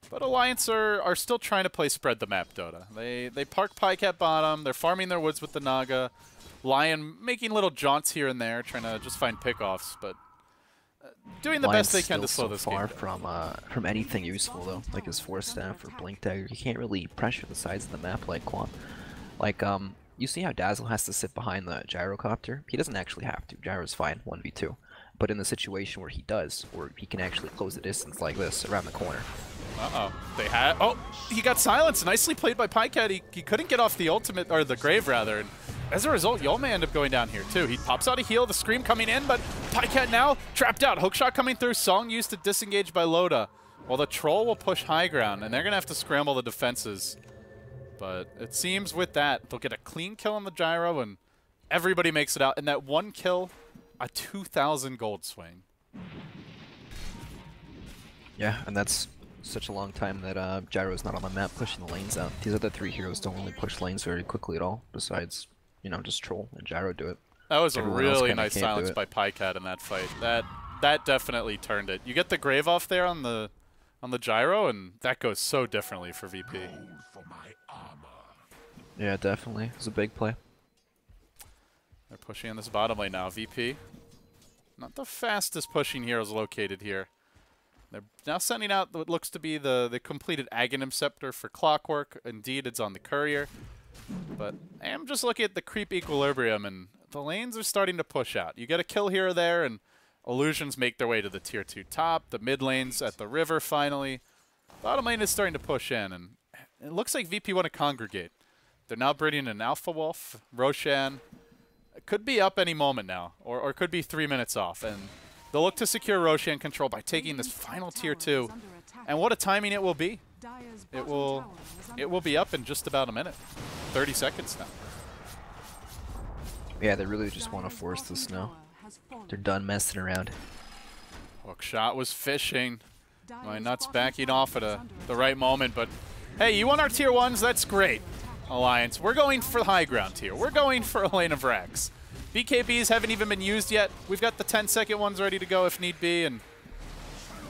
But Alliance are still trying to play spread the map Dota. They park Pike at bottom. They're farming their woods with the Naga. Lion making little jaunts here and there, trying to just find pickoffs, but doing the best they can to slow this game down. From anything useful though, like his Force Staff or Blink Dagger. You can't really pressure the sides of the map like Quan. Like you see how Dazzle has to sit behind the gyrocopter? He doesn't actually have to. Gyro's fine, 1v2. But in the situation where he does, or he can actually close the distance like this around the corner. Uh-oh. They had... Oh! He got silenced. Nicely played by Pycat. He couldn't get off the ultimate, or the grave rather. And as a result, Yol may end up going down here too. He pops out a heal, the Scream coming in, but Pycat now trapped out. Hookshot coming through. Song used to disengage by Loda. Well, the Troll will push high ground, and they're going to have to scramble the defenses. But it seems with that, they'll get a clean kill on the Gyro, and everybody makes it out. And that one kill, a 2,000 gold swing. Yeah, and that's such a long time that Gyro's not on the map pushing the lanes out. These other three heroes don't really push lanes very quickly at all, besides, you know, just Troll and Gyro do it. That was Everyone a else really kinda nice can't do silence it. by Pycat in that fight. That definitely turned it. You get the grave off there on the Gyro, and that goes so differently for VP. Yeah, definitely. It's a big play. They're pushing in this bottom lane now. VP, not the fastest pushing heroes located here. They're now sending out what looks to be the completed Aghanim Scepter for Clockwork. Indeed, it's on the Courier. But I am just looking at the creep equilibrium, and the lanes are starting to push out. You get a kill here or there, and Illusions make their way to the Tier 2 top. The mid lanes at the river, finally. Bottom lane is starting to push in, and it looks like VP want to congregate. They're now breeding an Alpha Wolf, Roshan. It could be up any moment now, or it could be 3 minutes off, and they'll look to secure Roshan control by taking this final Tier 2. And what a timing it will be. It will be up in just about a minute. 30 seconds now. Yeah, they really just want to force this now. They're done messing around. Hookshot was fishing. My nuts backing off at the right moment, but hey, you want our Tier 1s? That's great, Alliance. We're going for high ground here. We're going for a lane of Brax. BKBs haven't even been used yet. We've got the 10-second ones ready to go if need be, and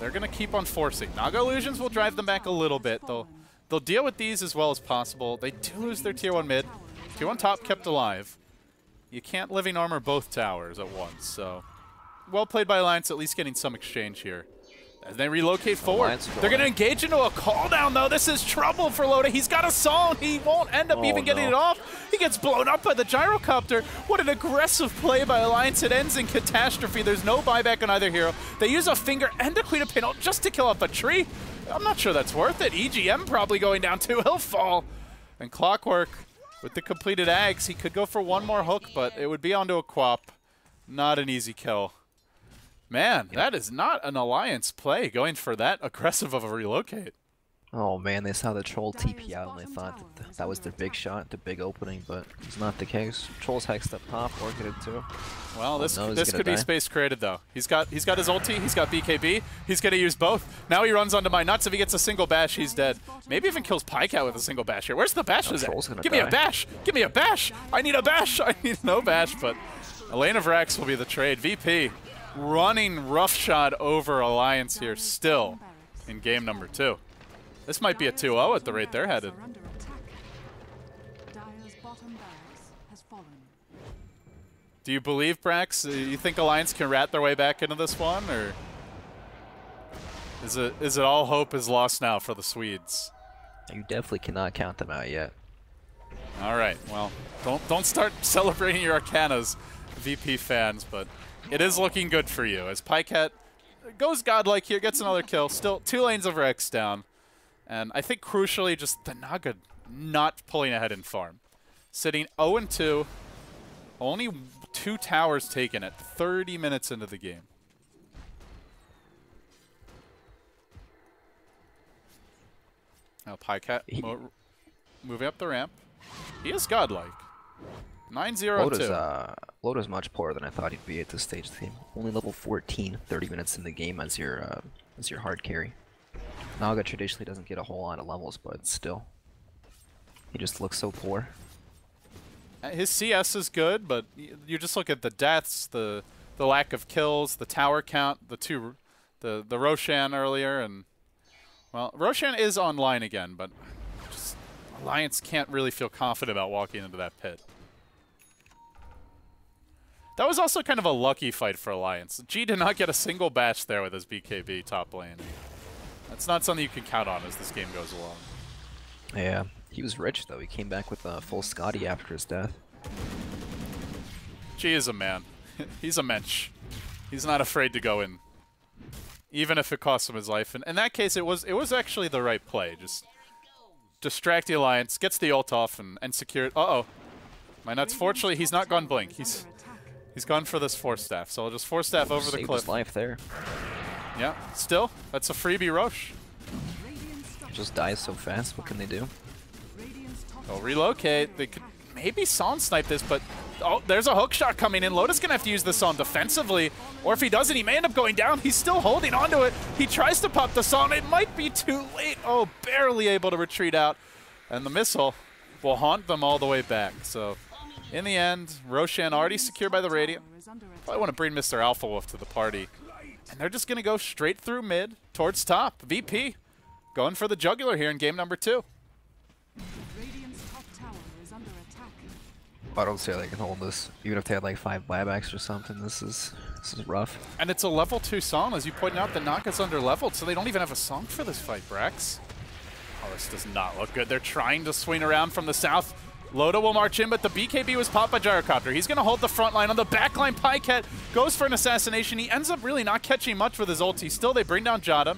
they're going to keep on forcing. Naga Illusions will drive them back a little bit. They'll deal with these as well as possible. They do lose their Tier 1 mid. Tier 1 top kept alive. You can't Living Armor both towers at once, so well played by Alliance, at least getting some exchange here. As they relocate forward, they're going to engage into a call down, though. This is trouble for Loda. He's got a Psalm. He won't end up even getting it off. He gets blown up by the gyrocopter. What an aggressive play by Alliance. It ends in catastrophe. There's no buyback on either hero. They use a Finger and a Queen of Pain just to kill off a tree. I'm not sure that's worth it. EGM probably going down too. He'll fall. And Clockwork with the completed Ags. He could go for one more hook, but it would be onto a Quap. Not an easy kill. Man, that is not an Alliance play, going for that aggressive of a relocate. Oh man, they saw the Troll TP out and they thought that was their big shot, the big opening, but it's not the case. Troll's hexed up top, orchid too. Well, this could be space created though. He's got his ulti, he's got BKB, he's gonna use both. Now he runs onto my nuts. If he gets a single bash, he's dead. Maybe even kills Pycat with a single bash here. Where's the bashes at? Give me a bash! Give me a bash! I need a bash! I need no bash, but Elena Vrax will be the trade. VP running roughshod over Alliance here still in game number 2. This might be a 2-0 at the rate they're headed. Do you believe, Brax? You think Alliance can rat their way back into this one, or is it all hope is lost now for the Swedes? You definitely cannot count them out yet. All right, well, don't start celebrating your Arcanas, VP fans, but it is looking good for you as Pycat goes godlike here, gets another kill. Still 2 lanes of Rex down, and I think crucially just the Naga not pulling ahead in farm, sitting 0-2. Only 2 towers taken at 30 minutes into the game. Now Pycat moving up the ramp. He is godlike. 9-0-2. Loda's much poorer than I thought he'd be at this stage of the game. Only level 14, 30 minutes in the game as your hard carry. Naga traditionally doesn't get a whole lot of levels, but still. He just looks so poor. His CS is good, but you just look at the deaths, the lack of kills, the tower count, the Roshan earlier, and well, Roshan is online again, but just Alliance can't really feel confident about walking into that pit. That was also kind of a lucky fight for Alliance. G did not get a single batch there with his BKB top lane. That's not something you can count on as this game goes along. Yeah, he was rich though. He came back with a full Scotty after his death. G is a man. He's a mensch. He's not afraid to go in, even if it costs him his life. And in that case, it was actually the right play. Just distract the Alliance, gets the ult off, and secure it. Uh-oh. My nuts. Fortunately, he's not gone blink. He's gone for this Force Staff. So I'll just Force Staff over the cliff. His life there. Yeah. Still, that's a freebie Roche. It just dies so fast. What can they do? They'll relocate. They could maybe Son snipe this, but oh, there's a hook shot coming in. Loda's going to have to use this Son defensively, or if he doesn't, he may end up going down. He's still holding onto it. He tries to pop the Son. It might be too late. Oh, barely able to retreat out. And the missile will haunt them all the way back. So in the end, Roshan already secured by the Radiant. Probably want to bring Mr. Alpha Wolf to the party. And they're just going to go straight through mid towards top. VP going for the jugular here in game number 2. I don't see how they can hold this. Even if they had like 5 buybacks or something, this is rough. And it's a level 2 song, as you pointed out. The Naga's under leveled, so they don't even have a song for this fight, Brax. Oh, this does not look good. They're trying to swing around from the south. Loda will march in, but the BKB was popped by Gyrocopter. He's going to hold the front line. On the back line, Pycat goes for an assassination. He ends up really not catching much with his ulti. Still, they bring down Jada.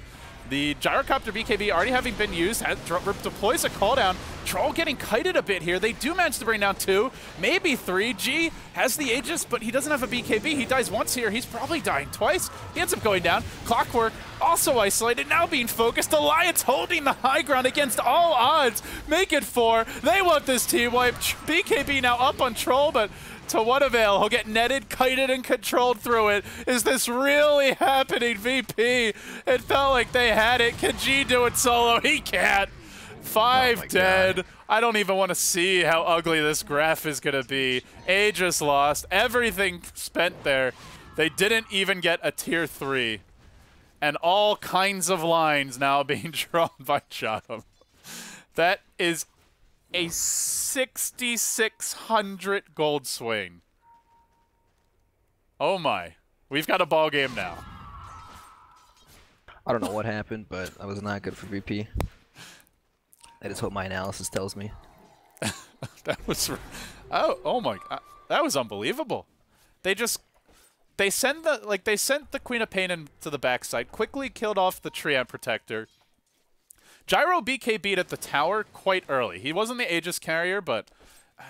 The Gyrocopter BKB already having been used, deploys a cooldown. Troll getting kited a bit here. They do manage to bring down 2, maybe 3. G has the Aegis, but he doesn't have a BKB. He dies once here. He's probably dying twice. He ends up going down. Clockwork also isolated, now being focused. Alliance holding the high ground against all odds. Make it 4. They want this team wipe. BKB now up on Troll, but to what avail? He'll get netted, kited, and controlled through it. Is this really happening, VP? It felt like they had it. Can G do it solo? He can't. 5 dead. God. I don't even want to see how ugly this graph is going to be. Aegis lost. Everything spent there. They didn't even get a tier 3. And all kinds of lines now being drawn by Chatham. That is a 6,600 gold swing. Oh my. We've got a ball game now. I don't know what happened, but that was not good for VP. That is what my analysis tells me. That was... Oh my God. That was unbelievable. They sent the Queen of Pain into the backside, quickly killed off the Treant Protector. Gyro BKB'd at the tower quite early. He wasn't the Aegis carrier, but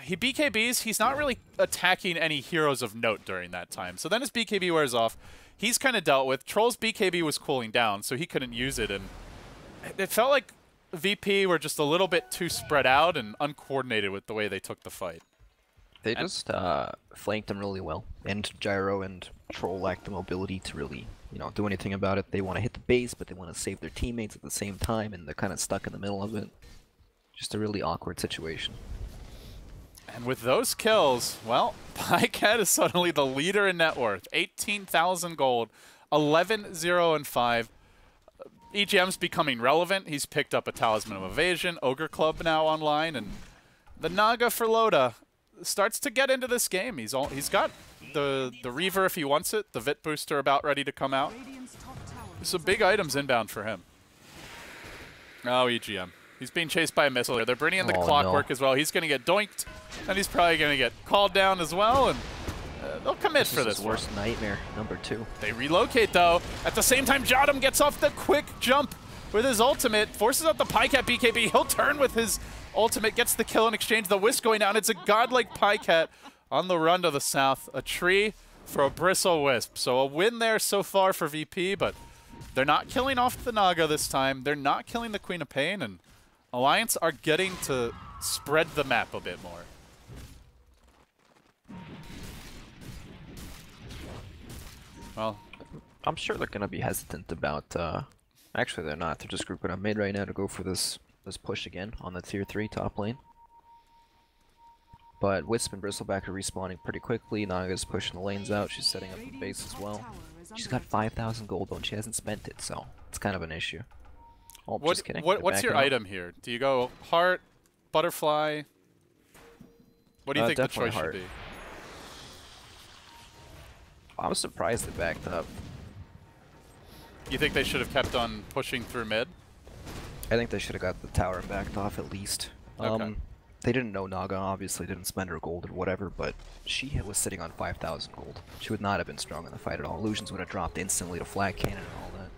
he BKBs. He's not really attacking any heroes of note during that time. So then his BKB wears off. He's kind of dealt with. Troll's BKB was cooling down, so he couldn't use it. And it felt like VP were just a little bit too spread out and uncoordinated with the way they took the fight. They just flanked him really well. And Gyro and Troll lacked the mobility to really, do anything about it. They want to hit the base, but they want to save their teammates at the same time, and they're kind of stuck in the middle of it. Just a really awkward situation. And with those kills, well, Pycat is suddenly the leader in net worth. 18,000 gold, 11-0-5. EGM's becoming relevant. He's picked up a Talisman of Evasion, Ogre Club now online, and the Naga for Loda starts to get into this game. He's got the Reaver if he wants it. The Vit Booster about ready to come out. Some big items inbound for him. Oh, EGM. He's being chased by a missile here. They're bringing in the clockwork as well. He's going to get doinked, and he's probably going to get called down as well, and they'll commit for this one. Worst nightmare, #2. They relocate, though. At the same time, Jadam gets off the quick jump with his ultimate, forces out the Pycat BKB. He'll turn with his ultimate, gets the kill in exchange. The Wisp going down. It's a godlike Pycat on the run to the south. A tree for a Bristle Wisp. So a win there so far for VP, but they're not killing off the Naga this time. They're not killing the Queen of Pain, and Alliance are getting to spread the map a bit more. Well, I'm sure they're going to be hesitant about... actually, they're not. They're just grouping up mid right now to go for this push again on the tier 3 top lane. But Wisp and Bristleback are respawning pretty quickly. Naga's pushing the lanes out. She's setting up the base as well. She's got 5,000 gold though, and she hasn't spent it, so it's kind of an issue. Oh, just kidding. What's your item here? Do you go Heart, Butterfly? What do you think the choice should be? I was surprised they backed up. You think they should have kept on pushing through mid? I think they should have got the tower and backed off at least. Okay. They didn't know Naga, obviously didn't spend her gold or whatever, but she was sitting on 5,000 gold. She would not have been strong in the fight at all. Illusions would have dropped instantly to flag cannon and all that.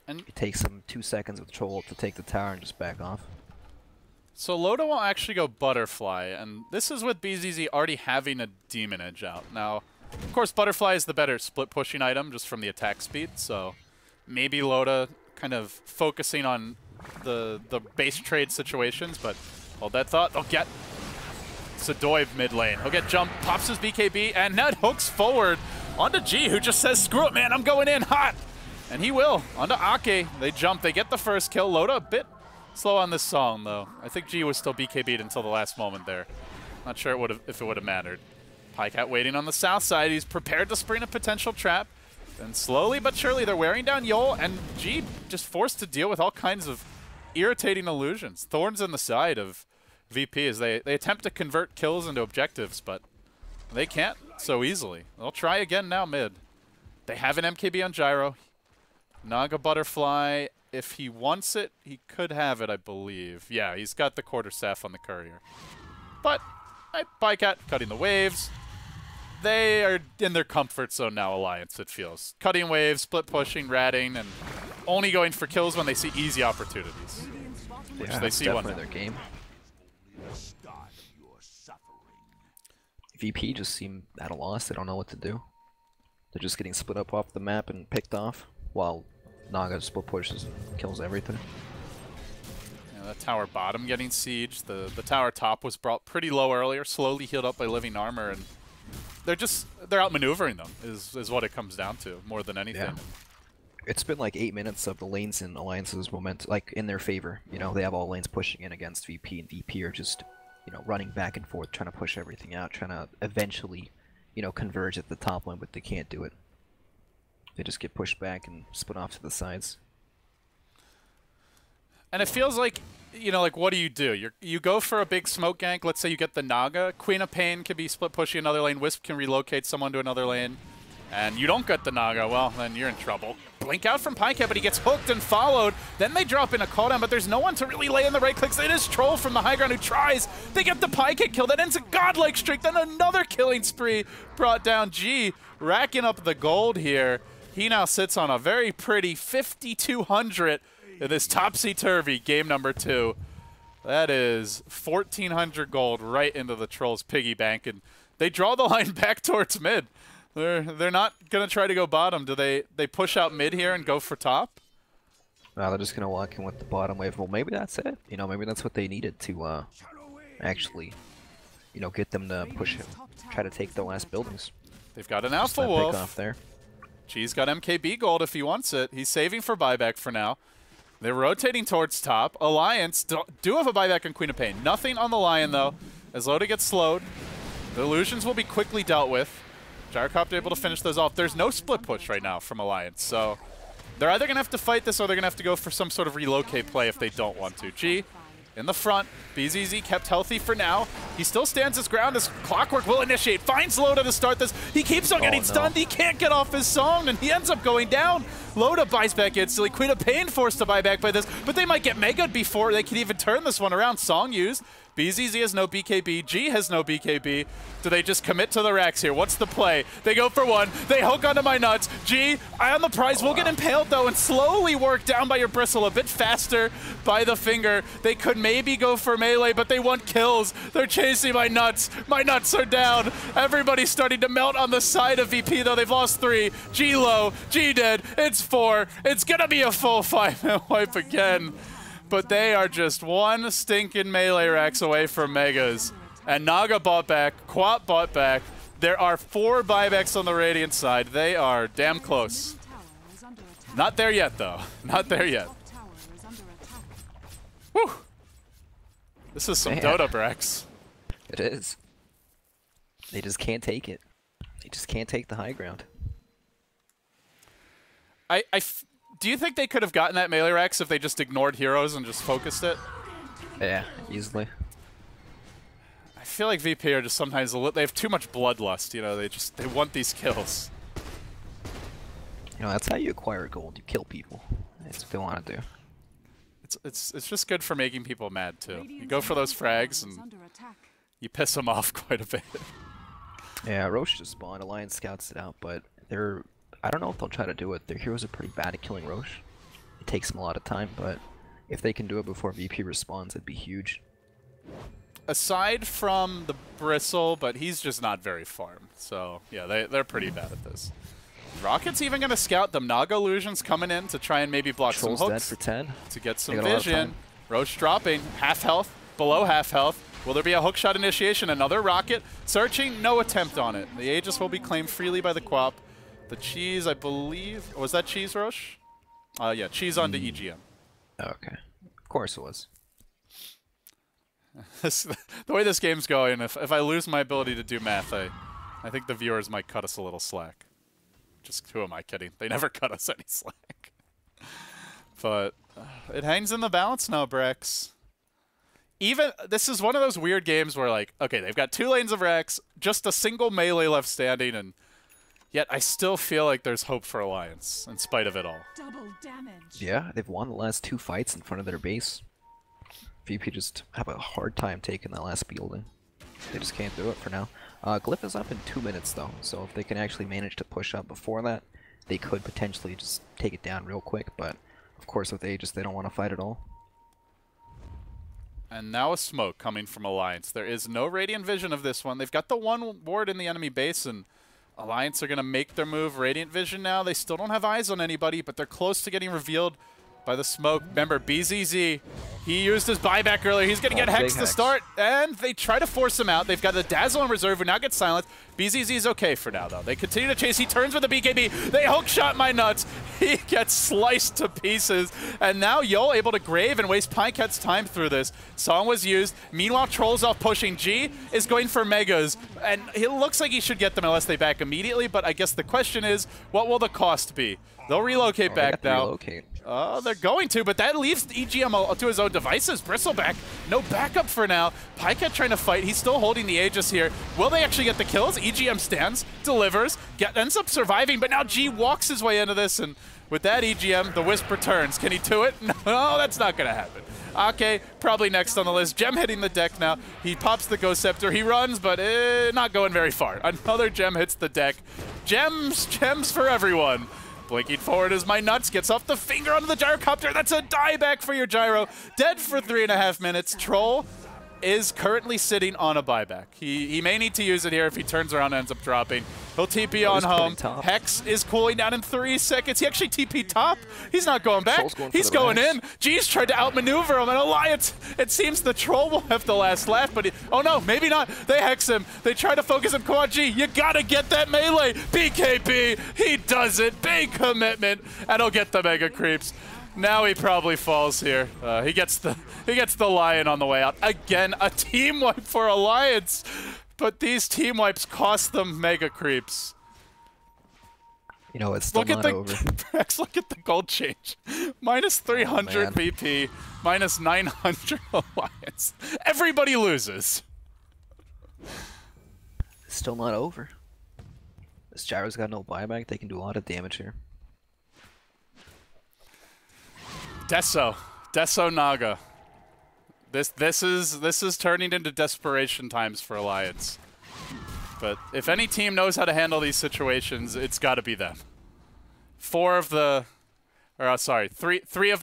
And it takes them 2 seconds with Troll to take the tower and just back off. So Loda will actually go Butterfly, and this is with BZZ already having a Demon Edge out. Now, of course, Butterfly is the better split pushing item just from the attack speed, so maybe Loda kind of focusing on the base trade situations, but hold that thought. They'll get Sadoy mid lane. He'll get jump, pops his BKB, and Ned hooks forward onto G, who just says, screw it, man, I'm going in hot. And he will. Onto Ake. They jump. They get the first kill. Loda a bit slow on this song, though. I think G was still BKB'd until the last moment there. Not sure if it would have mattered. Pycat waiting on the south side. He's prepared to spring a potential trap. And slowly but surely, they're wearing down Yol, and G just forced to deal with all kinds of irritating illusions. Thorns in the side of VP as they attempt to convert kills into objectives, but they can't so easily. They'll try again now mid. They have an MKB on Gyro. Naga Butterfly, if he wants it, he could have it, I believe. Yeah, he's got the quarterstaff on the courier. But Bycat cutting the waves. They are in their comfort zone now, Alliance, it feels. Cutting waves, split pushing, ratting, and only going for kills when they see easy opportunities. Which they see one. Their game. VP just seem at a loss. They don't know what to do. They're just getting split up off the map and picked off, while Naga split pushes and kills everything. Yeah, that tower bottom getting sieged. The tower top was brought pretty low earlier, slowly healed up by living armor, and they're outmaneuvering them is what it comes down to more than anything. Yeah. It's been like 8 minutes of the lanes in Alliance's momentum, like in their favor. You know, they have all lanes pushing in against VP, and VP are just, you know, running back and forth, trying to push everything out, trying to eventually, you know, converge at the top lane, but they can't do it. They just get pushed back and split off to the sides. And it feels like, you know, like what do? You go for a big smoke gank. Let's say you get the Naga. Queen of Pain can be split pushing another lane. Wisp can relocate someone to another lane. And you don't get the Naga, well, then you're in trouble. Blink out from Pycat, but he gets hooked and followed. Then they drop in a cooldown, but there's no one to really lay in the right clicks. It is Troll from the high ground who tries. They get the Pycat kill. That ends a godlike streak. Then another killing spree brought down G, racking up the gold here. He now sits on a very pretty 5,200 in this topsy-turvy game number 2. That is 1,400 gold right into the Troll's piggy bank, and they draw the line back towards mid. They're not gonna try to go bottom. Do they push out mid here and go for top? No, they're just gonna walk in with the bottom wave. Well, maybe that's it. You know, maybe that's what they needed to actually, you know, get them to push him, try to take the last buildings. They've got an Alpha Wolf. Pick off there. G's got MKB gold if he wants it. He's saving for buyback for now. They're rotating towards top. Alliance do have a buyback on Queen of Pain. Nothing on the Lion, though, as Loda gets slowed. The illusions will be quickly dealt with. Gyrocopter able to finish those off. There's no split push right now from Alliance, so they're either going to have to fight this or they're going to have to go for some sort of relocate play if they don't want to. G in the front. BZZ kept healthy for now. He still stands his ground as Clockwork will initiate. Finds Loda to start this. He keeps on getting stunned. He can't get off his song, and he ends up going down. Loda buys back instantly. Queen of Pain forced to buy back by this, but they might get Mega'd before they can even turn this one around. Song used. BZZ has no BKB. G has no BKB. Do they just commit to the racks here? What's the play? They go for one. They hook onto my nuts. G, eye on the prize. Will get impaled, though, and slowly work down by your bristle a bit faster by the finger. They could maybe go for melee, but they want kills. They're chasing my nuts. My nuts are down. Everybody's starting to melt on the side of VP, though. They've lost 3. G low. G dead. It's 4. It's going to be a full 5-man wipe again. But they are just one stinking melee racks away from Megas. And Naga bought back, Quap bought back. There are 4 buybacks on the Radiant side. They are damn close. Not there yet, though. Not there yet. Whew. This is some Dota, Brax. It is. They just can't take it. They just can't take the high ground. Do you think they could have gotten that melee racks if they just ignored heroes and just focused it? Yeah, easily. I feel like VP are just sometimes they have too much bloodlust. You know, they want these kills. You know, that's how you acquire gold. You kill people. That's what they want to do. It's just good for making people mad too. You go for those frags and you piss them off quite a bit. Yeah, Roche just spawned. Alliance scouts it out, but they're. I don't know if they'll try to do it. Their heroes are pretty bad at killing Roche. It takes them a lot of time, but if they can do it before VP respawns, it'd be huge. Aside from the bristle, but he's just not very farmed. So yeah, they're pretty bad at this. Rocket's even gonna scout them. Naga Illusion's coming in to try and maybe block Troll's some hooks dead for 10. to get some vision. Roche dropping, half health, below half health. Will there be a hookshot initiation? Another rocket searching, no attempt on it. The Aegis will be claimed freely by the Quap. The cheese, I believe, was that cheese, Roche? Yeah, cheese onto EGM. Okay, of course it was. The way this game's going, if I lose my ability to do math, I think the viewers might cut us a little slack. Just who am I kidding? They never cut us any slack. But it hangs in the balance now, Brax. Even this is one of those weird games where, like, okay, they've got 2 lanes of Rex, just a single melee left standing, and yet I still feel like there's hope for Alliance in spite of it all. Double damage. Yeah, they've won the last 2 fights in front of their base. VP just have a hard time taking that last building. They just can't do it for now. Glyph is up in 2 minutes though, so if they can actually manage to push up before that, they could potentially just take it down real quick, but of course with Aegis they don't want to fight at all. And now a smoke coming from Alliance. There is no Radiant Vision of this one. They've got the 1 ward in the enemy base, and Alliance are going to make their move. Radiant Vision now. They still don't have eyes on anybody, but they're close to getting revealed by the smoke. Remember, BZZ, he used his buyback earlier. He's going to get Hex to start, and they try to force him out. They've got the Dazzle in reserve, who now gets silenced. BZZ's okay for now, though. They continue to chase. He turns with the BKB. They hookshot my nuts. He gets sliced to pieces, and now Yo able to grave and waste Pinecat's time through this. Song was used. Meanwhile, Troll's off pushing. G is going for Megas, and it looks like he should get them unless they back immediately, but I guess the question is, what will the cost be? They'll relocate back now. Relocate. They're going to, but that leaves EGM to his own devices. Bristleback, no backup for now. Pycat trying to fight. He's still holding the Aegis here. Will they actually get the kills? EGM stands, delivers, ends up surviving, but now G walks his way into this, and with that EGM, the Wisp returns. Can he do it? No, that's not going to happen. Okay, probably next on the list. Gem hitting the deck now. He pops the Ghost Scepter. He runs, but not going very far. Another gem hits the deck. Gems for everyone. Blinking forward as my nuts gets off the finger onto the gyrocopter. That's a dieback for your gyro. Dead for 3.5 minutes. Troll is currently sitting on a buyback. He may need to use it here if he turns around and ends up dropping. He'll TP on home. Hex is cooling down in 3 seconds. He actually TP top. He's not going back. He's going in. G's tried to outmaneuver him, and Alliance, it seems the Troll will have the last laugh, but oh no, maybe not. They hex him. They try to focus him. Come on, G, you gotta get that melee. BKB, he does it. Big commitment, and he'll get the mega creeps. Now he probably falls here. He gets the lion on the way out. Again, a team wipe for Alliance, but these team wipes cost them mega creeps. You know, it's still Look at not the over. Brax, look at the gold change. Minus 300 man. VP, minus 900 Alliance. Everybody loses. It's still not over. This Gyro's got no buyback. They can do a lot of damage here. Deso Naga. This is turning into desperation times for Alliance. But if any team knows how to handle these situations, it's got to be them. Three of the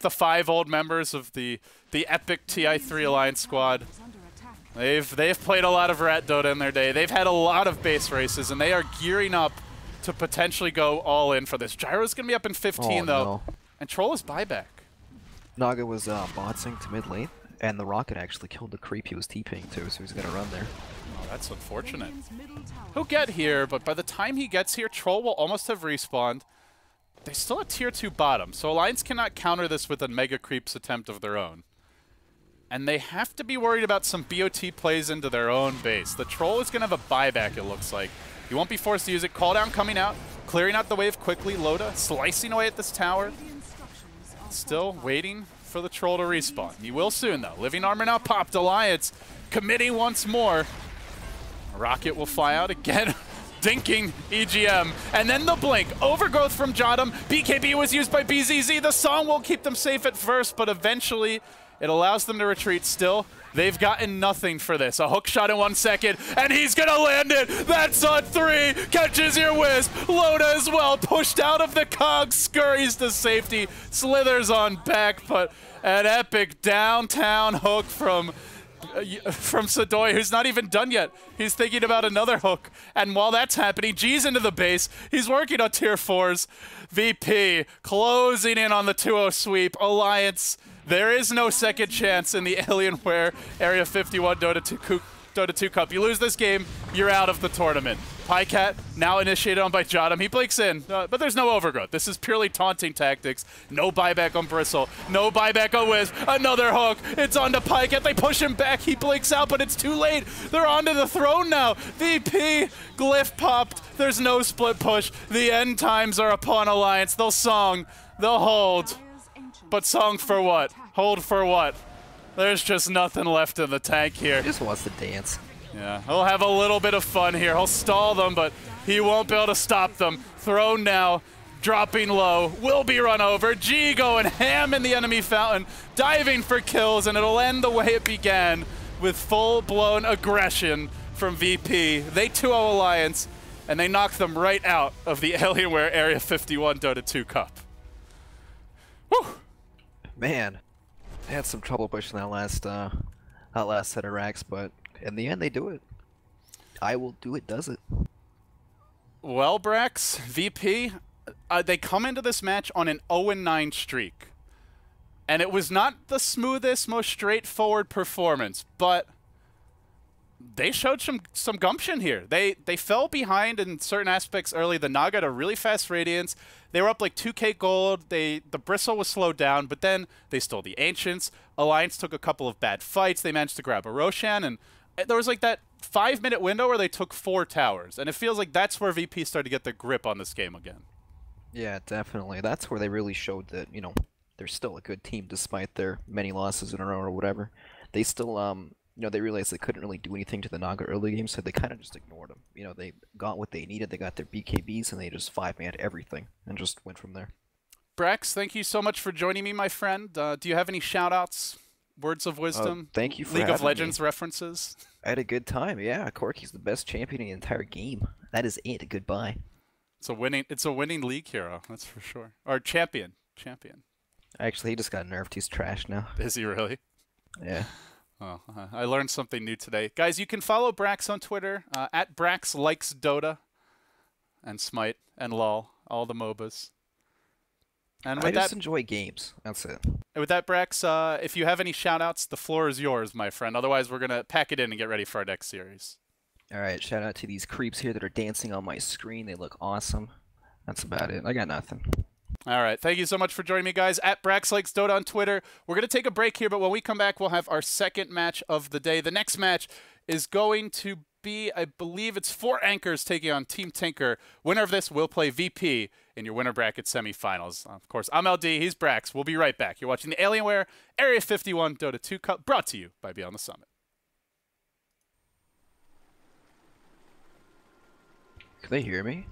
5 old members of the epic TI3 Alliance squad. They've played a lot of Rat Dota in their day. They've had a lot of base races, and they are gearing up to potentially go all in for this. Gyro's gonna be up in 15 though, no. and Troll is buyback. Naga was botsing to mid lane, and the rocket actually killed the creep he was TPing too, so he's gonna run there. Oh, that's unfortunate. He'll get here, but by the time he gets here, Troll will almost have respawned. They still have tier 2 bottom, so Alliance cannot counter this with a Mega Creeps attempt of their own. And they have to be worried about some BOT plays into their own base. The Troll is going to have a buyback, it looks like. He won't be forced to use it. Call down coming out, clearing out the wave quickly. Loda slicing away at this tower. Still waiting for the Troll to respawn. He will soon, though. Living Armor now popped. Alliance committing once more. A rocket will fly out again. Dinking EGM. And then the blink. Overgrowth from Jodam. BKB was used by BZZ. The song will keep them safe at first, but eventually it allows them to retreat still. They've gotten nothing for this. A hook shot in 1 second, and he's gonna land it. That's on 3. Catches your wisp. Loda as well. Pushed out of the cog. Scurries to safety. Slithers on back, but an epic downtown hook from Sadoy, who's not even done yet. He's thinking about another hook. And while that's happening, G's into the base. He's working on tier 4s. VP closing in on the 2-0 sweep. Alliance, there is no second chance in the Alienware Area 51 Dota 2 Cup. You lose this game, you're out of the tournament. Pycat, now initiated on by Jodam. He blinks in, but there's no overgrowth. This is purely taunting tactics. No buyback on Bristle. No buyback on Wiz. Another hook. It's onto Pycat. They push him back. He blinks out, but it's too late. They're onto the throne now. VP, Glyph popped. There's no split push. The end times are upon Alliance. They'll song. They'll hold. But song for what? Hold for what? There's just nothing left in the tank here. He just wants to dance. Yeah, he'll have a little bit of fun here. He'll stall them, but he won't be able to stop them. Thrown now, dropping low, will be run over. G going ham in the enemy fountain, diving for kills, and it'll end the way it began with full-blown aggression from VP. They 2-0 Alliance, and they knock them right out of the Alienware Area 51 Dota 2 Cup. Woo! Man, they had some trouble pushing that last set of racks, but in the end, they do it. I will do it, does it. Well, Brax, VP, they come into this match on an 0-9 streak. And it was not the smoothest, most straightforward performance, but they showed some gumption here. They fell behind in certain aspects early. The Naga had a really fast Radiance. They were up like 2k gold. The Bristle was slowed down, but then they stole the Ancients. Alliance took a couple of bad fights. They managed to grab a Roshan, and there was like that 5-minute window where they took 4 towers. And it feels like that's where VP started to get their grip on this game again. Yeah, definitely. That's where they really showed that, you know, they're still a good team despite their many losses in a row or whatever. They still, you know, they realized they couldn't really do anything to the Naga early game, so they kind of just ignored them. You know, they got what they needed. They got their BKBs, and they just 5-manned everything and just went from there. Brax, thank you so much for joining me, my friend. Do you have any shout-outs? Words of wisdom? Thank you for League of having Legends me. references? I had a good time, yeah. Corky's the best champion in the entire game. That is it. Goodbye. It's a winning league hero, that's for sure. Or champion. Actually, he just got nerfed. He's trash now. Is he really? Yeah. Oh, I learned something new today. Guys, you can follow Brax on Twitter, at Brax Likes Dota, and Smite, and LOL, all the MOBAs. And I just enjoy games. That's it. With that, Brax, if you have any shout-outs, the floor is yours, my friend. Otherwise, we're going to pack it in and get ready for our next series. All right, shout out to these creeps here that are dancing on my screen. They look awesome. That's about it. I got nothing. All right, thank you so much for joining me, guys. At Brax Likes Dota on Twitter. We're going to take a break here, but when we come back, we'll have our second match of the day. The next match is going to be, I believe it's 4 Anchors taking on Team Tinker. Winner of this will play VP in your winner bracket semifinals. Of course, I'm LD. He's Brax. We'll be right back. You're watching the Alienware Area 51 Dota 2 Cup, brought to you by Beyond the Summit. Can they hear me?